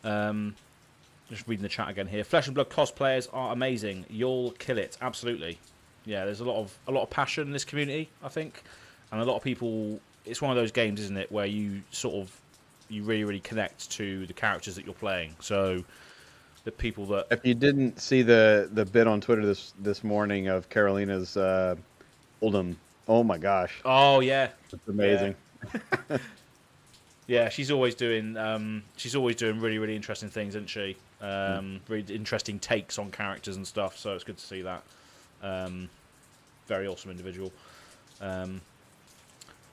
Outsiders. Just reading the chat again here. Flesh and Blood cosplayers are amazing. You'll kill it. Absolutely. Yeah, there's a lot of passion in this community, I think, and a lot of people. It's one of those games, isn't it, where you really, really connect to the characters that you're playing. So the people that... If you didn't see the bit on Twitter this morning of Carolina's Oldham, oh my gosh. Oh, yeah. It's amazing. Yeah, yeah, she's always doing really, really interesting things, isn't she? Really interesting takes on characters and stuff, so it's good to see that. Very awesome individual.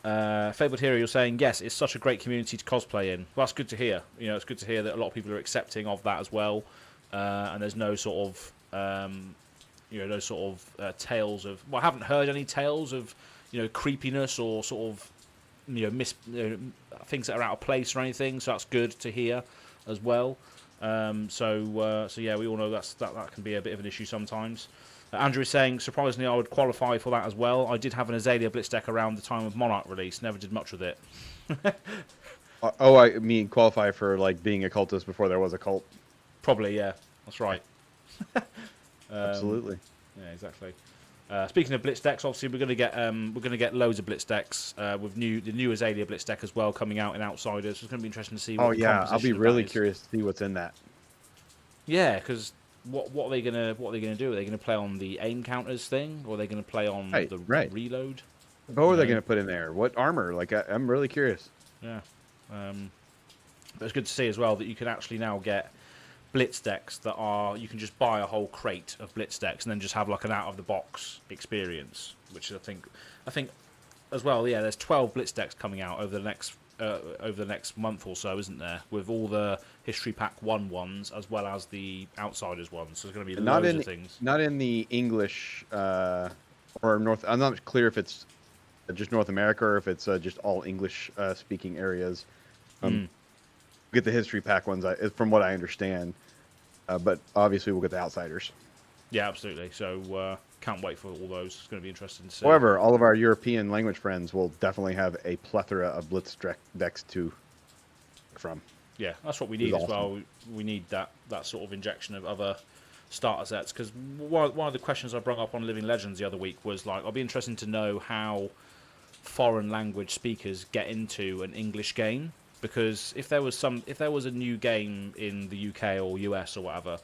Fabled Hero, you're saying, yes, it's such a great community to cosplay in. Well, that's good to hear. You know, it's good to hear that a lot of people are accepting of that as well. And there's no sort of, tales of... Well, I haven't heard any tales of, creepiness or sort of, things that are out of place or anything. So that's good to hear as well. So yeah, we all know that can be a bit of an issue sometimes. Andrew is saying, surprisingly, I would qualify for that as well. I did have an Azalea Blitz deck around the time of Monarch release. Never did much with it. I mean qualify for like being a cultist before there was a cult. Probably, yeah. That's right. Absolutely. Yeah, exactly. Speaking of Blitz decks, obviously we're going to get loads of Blitz decks with the new Azalea Blitz deck as well coming out in Outsiders. So it's going to be interesting to see. What I'll be really curious to see what's in that. Yeah, because. What are they gonna do? Are they gonna play on the aim counters thing, or are they gonna play on the reload? What are they gonna put in there? What armor? Like I'm really curious. Yeah, but it's good to see as well that you can actually now get Blitz decks that are you can just buy a whole crate of Blitz decks and then just have like an out of the box experience, which I think as well. Yeah, there's 12 Blitz decks coming out over the next month or so, isn't there? With all the History Pack 1 ones as well as the Outsiders ones. So there's going to be loads of things. Not in the English or North. I'm not clear if it's just North America or if it's just all English speaking areas. get the history pack ones, from what I understand. But obviously, we'll get the outsiders. Yeah, absolutely. So can't wait for all those. It's going to be interesting to see. However, all of our European language friends will definitely have a plethora of Blitz decks to from. Yeah, that's what we need as awesome. well. We need that sort of injection of other starter sets, because one of the questions I brought up on Living Legends the other week was like, I'll be interested to know how foreign language speakers get into an English game, because if there was a new game in the UK or US or whatever,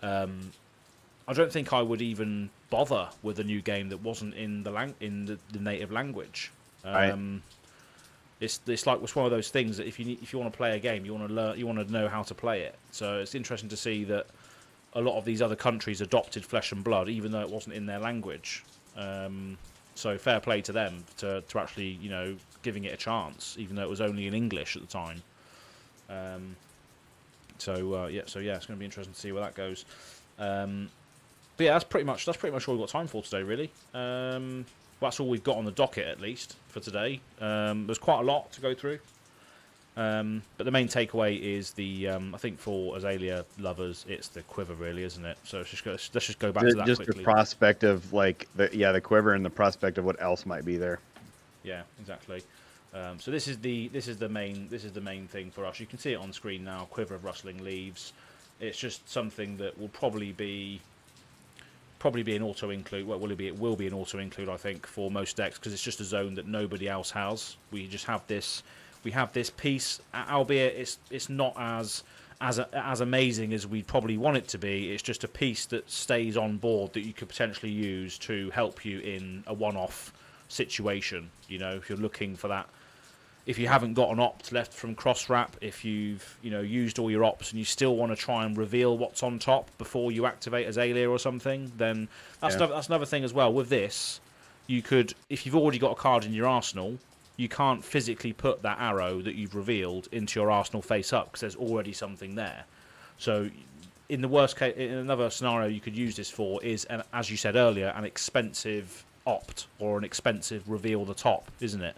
I don't think I would even bother with a new game that wasn't in the native language. Right. It's one of those things that if you want to play a game, you want to learn, you want to know how to play it. So it's interesting to see that a lot of these other countries adopted Flesh and Blood, even though it wasn't in their language. So fair play to them to actually, giving it a chance, even though it was only in English at the time. So it's going to be interesting to see where that goes. But yeah, that's pretty much all we've got time for today, really. That's all we've got on the docket, at least, for today. There's quite a lot to go through. But the main takeaway is I think for Azalea lovers, it's the quiver, really, isn't it? So let's just go back to that just quickly. The prospect of, the quiver and the prospect of what else might be there. Yeah, exactly. So this is the main thing for us. You can see it on screen now, quiver of rustling leaves. It's just something that will probably be an auto include. Well, it will be an auto include, I think, for most decks, because it's just a zone that nobody else has. We just have this. We have this piece, albeit it's not as amazing as we probably want it to be. It's just a piece that stays on board that you could potentially use to help you in a one-off situation. If you're looking for that. If you haven't got an opt left from cross wrap, if you've used all your opts and you still want to try and reveal what's on top before you activate Azalea or something, then that's another thing as well. With this, you could, if you've already got a card in your arsenal, you can't physically put that arrow that you've revealed into your arsenal face up because there's already something there. So in the worst case, in another scenario you could use this for is, as you said earlier, an expensive opt or an expensive reveal the top, isn't it?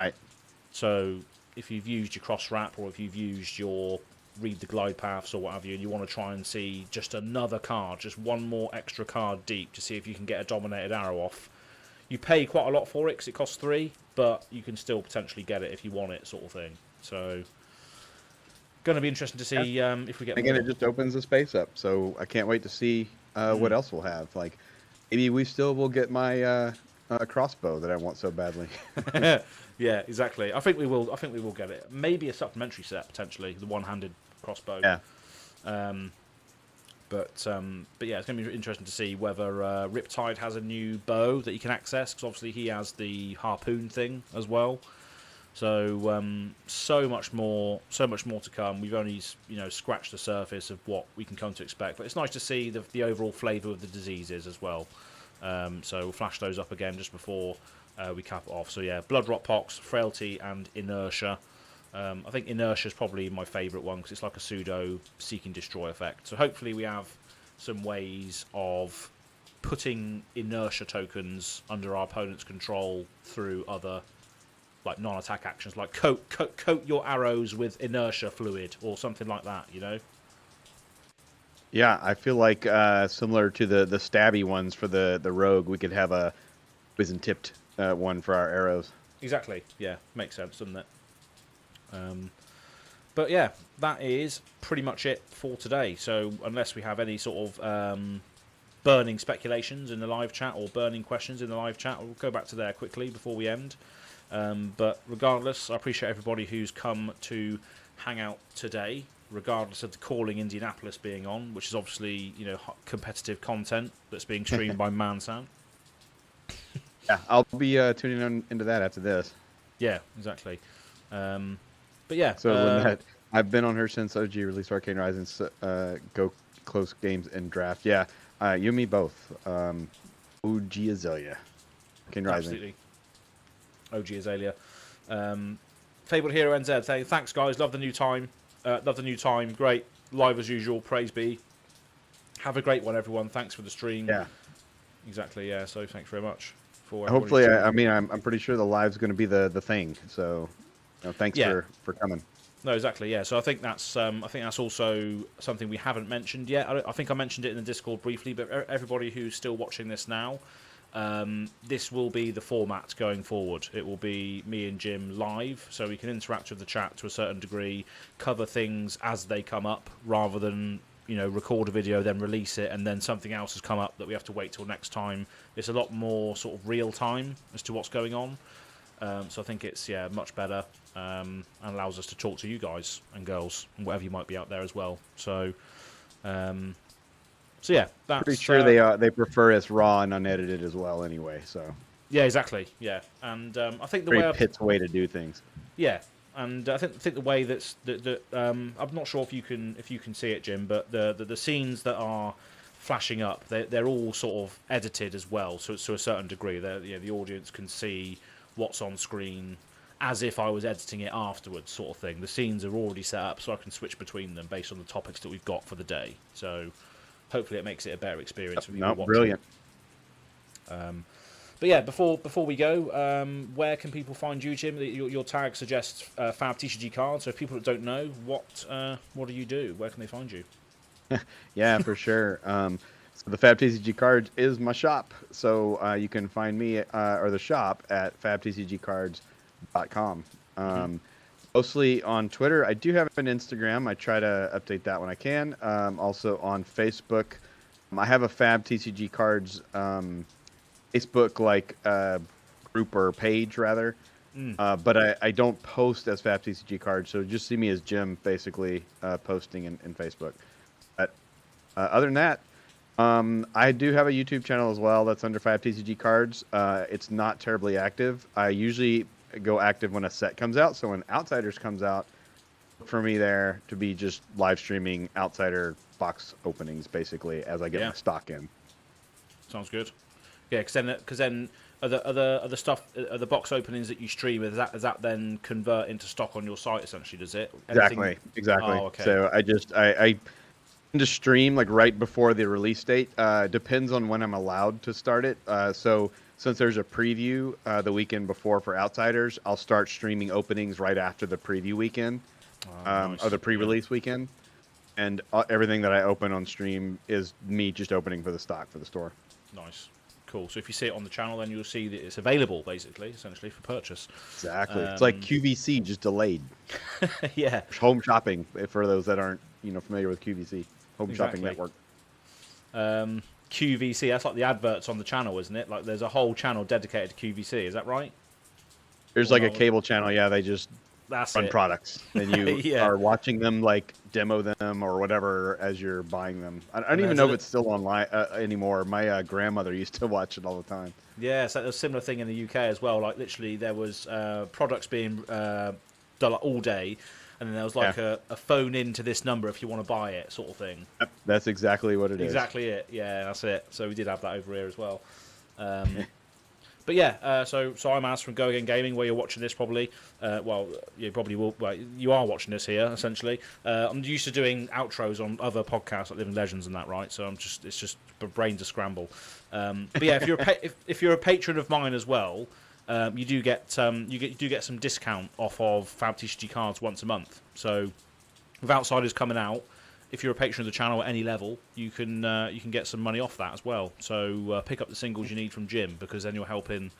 Right. So if you've used your cross wrap or if you've used your read the glide paths or what have you, and you want to try and see just another card, just one more extra card deep to see if you can get a dominated arrow off, you pay quite a lot for it because it costs 3, but you can still potentially get it if you want it, sort of thing. So going to be interesting to see if we get again more. It just opens the space up, so I can't wait to see what else we'll have. Like maybe we still will get my crossbow that I want so badly. Yeah, exactly. I think we will get it. Maybe a supplementary set potentially, the one-handed crossbow. Yeah. But yeah, it's going to be interesting to see whether Riptide has a new bow that you can access, because obviously he has the harpoon thing as well. So so much more to come. We've only scratched the surface of what we can come to expect, but it's nice to see the overall flavour of the diseases as well. So we'll flash those up again just before we cap it off. So yeah, Blood Rot Pox, Frailty, and Inertia. I think Inertia is probably my favourite one because it's like a pseudo Seek and Destroy effect. So hopefully we have some ways of putting Inertia tokens under our opponent's control through other like non-attack actions, like coat your arrows with Inertia fluid or something like that, Yeah, I feel like similar to the stabby ones for the rogue, we could have a poison tipped one for our arrows. Exactly. Yeah, makes sense, doesn't it? But yeah, that is pretty much it for today. So unless we have any sort of burning speculations in the live chat or burning questions in the live chat, we'll go back to there quickly before we end. But regardless, I appreciate everybody who's come to hang out today, regardless of the Calling Indianapolis being on, which is obviously competitive content that's being streamed by Mansound. Yeah, I'll be tuning into that after this. Yeah, exactly. But yeah, so I've been on her since OG released Arcane Rising's Go Close Games and Draft. Yeah, you and me both. OG Azalea, Arcane Rising. Absolutely. OG Azalea. Fabled Hero NZ saying, thanks guys, love the new time. Great. Live as usual, praise be. Have a great one, everyone. Thanks for the stream. Yeah. Exactly, yeah. So thanks very much. Hopefully, I'm pretty sure the live's going to be the thing. So, thanks for coming. No, exactly. Yeah. So I think that's also something we haven't mentioned yet. I think I mentioned it in the Discord briefly, but everybody who's still watching this now, this will be the format going forward. It will be me and Jim live, so we can interact with the chat to a certain degree, cover things as they come up, rather than record a video, then release it, and then something else has come up that we have to wait till next time. It's a lot more sort of real time as to what's going on. So I think it's much better, and allows us to talk to you guys and girls and whatever you might be out there as well. So, yeah, that's Pretty sure they prefer us raw and unedited as well. Anyway, so yeah, exactly, yeah, and I think the very Pitt's way to do things. Yeah, and I think the way that I'm not sure if you can see it, Jim, but the scenes that are flashing up, they're all sort of edited as well, so to a certain degree, the audience can see what's on screen as if I was editing it afterwards, sort of thing. The scenes are already set up, so I can switch between them based on the topics that we've got for the day. So hopefully it makes it a better experience for people watching. Brilliant. But yeah, before we go, where can people find you, Jim? Your tag suggests Fab TCG cards. So if people that don't know, what do you do? Where can they find you? Yeah, for sure. So the Fab TCG cards is my shop. So you can find me or the shop at fabtcgcards.com. Mostly on Twitter. I do have an Instagram. I try to update that when I can. Also on Facebook. I have a Fab TCG cards Facebook group or page rather, but I don't post as Fab TCG cards, so just see me as Jim basically posting in Facebook. But other than that, I do have a YouTube channel as well that's under Fab TCG cards. It's not terribly active. I usually go active when a set comes out, so when Outsiders comes out, look for me there to be just live streaming Outsider box openings basically as I get my stock in. Sounds good. Yeah, because then the stuff, the box openings that you stream, does that then convert into stock on your site essentially? Does it? Exactly. Oh, okay. So I tend to stream like right before the release date. Depends on when I'm allowed to start it. So since there's a preview the weekend before for Outsiders, I'll start streaming openings right after the preview weekend or the pre-release weekend. And everything that I open on stream is me just opening for the stock for the store. Nice. Cool. So if you see it on the channel, then you'll see that it's available, essentially for purchase. Exactly. It's like QVC, just delayed. Yeah. Home shopping, for those that aren't familiar with QVC. Home Shopping Network. QVC, that's like the adverts on the channel, isn't it? Like there's a whole channel dedicated to QVC, is that right? There's like a cable channel, yeah, they just run products. And you are watching them, like demo them or whatever as you're buying them. I don't even know if it's still online anymore. My grandmother used to watch it all the time. Yeah, so there's a similar thing in the UK as well. Like literally there was products being done all day, and then there was like a phone in to this number if you want to buy it sort of thing. Yep, that's exactly what it is. Exactly it. Yeah, that's it. So we did have that over here as well. But yeah, so I'm Az from Go Again Gaming, where you're watching this probably. Well, you probably will. Well, you are watching this here essentially. I'm used to doing outros on other podcasts like Living Legends and that, right? So it's just a brain to scramble. But yeah, if you're a patron of mine as well, you do get some discount off of Fab TCG cards once a month. So with Outsiders coming out, if you're a patron of the channel at any level, you can get some money off that as well. So pick up the singles you need from Jim, because then you're helping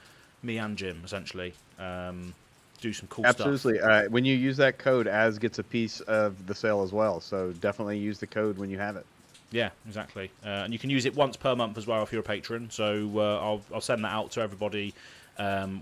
me and Jim essentially do some cool stuff. Absolutely. When you use that code, Az gets a piece of the sale as well. So definitely use the code when you have it. Yeah, exactly. And you can use it once per month as well if you're a patron. So I'll send that out to everybody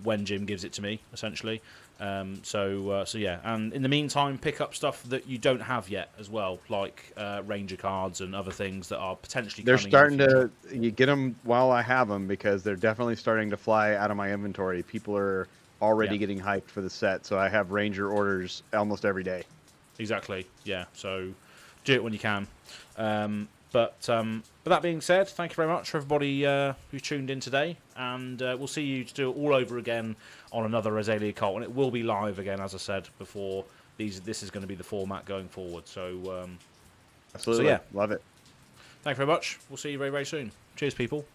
when Jim gives it to me, essentially. So yeah, and in the meantime, pick up stuff that you don't have yet as well, like Ranger cards and other things that are potentially. They're starting to. You get them while I have them, because they're definitely starting to fly out of my inventory. People are already getting hyped for the set, so I have Ranger orders almost every day. Exactly. Yeah. So do it when you can. But that being said, thank you very much for everybody who tuned in today, and we'll see you to do it all over again on another Azalea cult, and it will be live again, as I said before. This is going to be the format going forward. So absolutely, so yeah, love it. Thank you very much. We'll see you very, very soon. Cheers, people.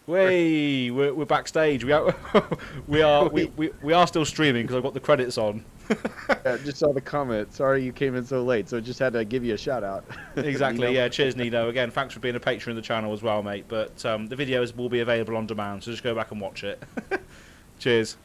We're backstage. We are we are still streaming because I've got the credits on. Yeah, just saw the comment. Sorry you came in so late, so just had to give you a shout out. Exactly. Yeah. Cheers, Nino. Again, thanks for being a patron of the channel as well, mate. But the videos will be available on demand, so just go back and watch it. Cheers.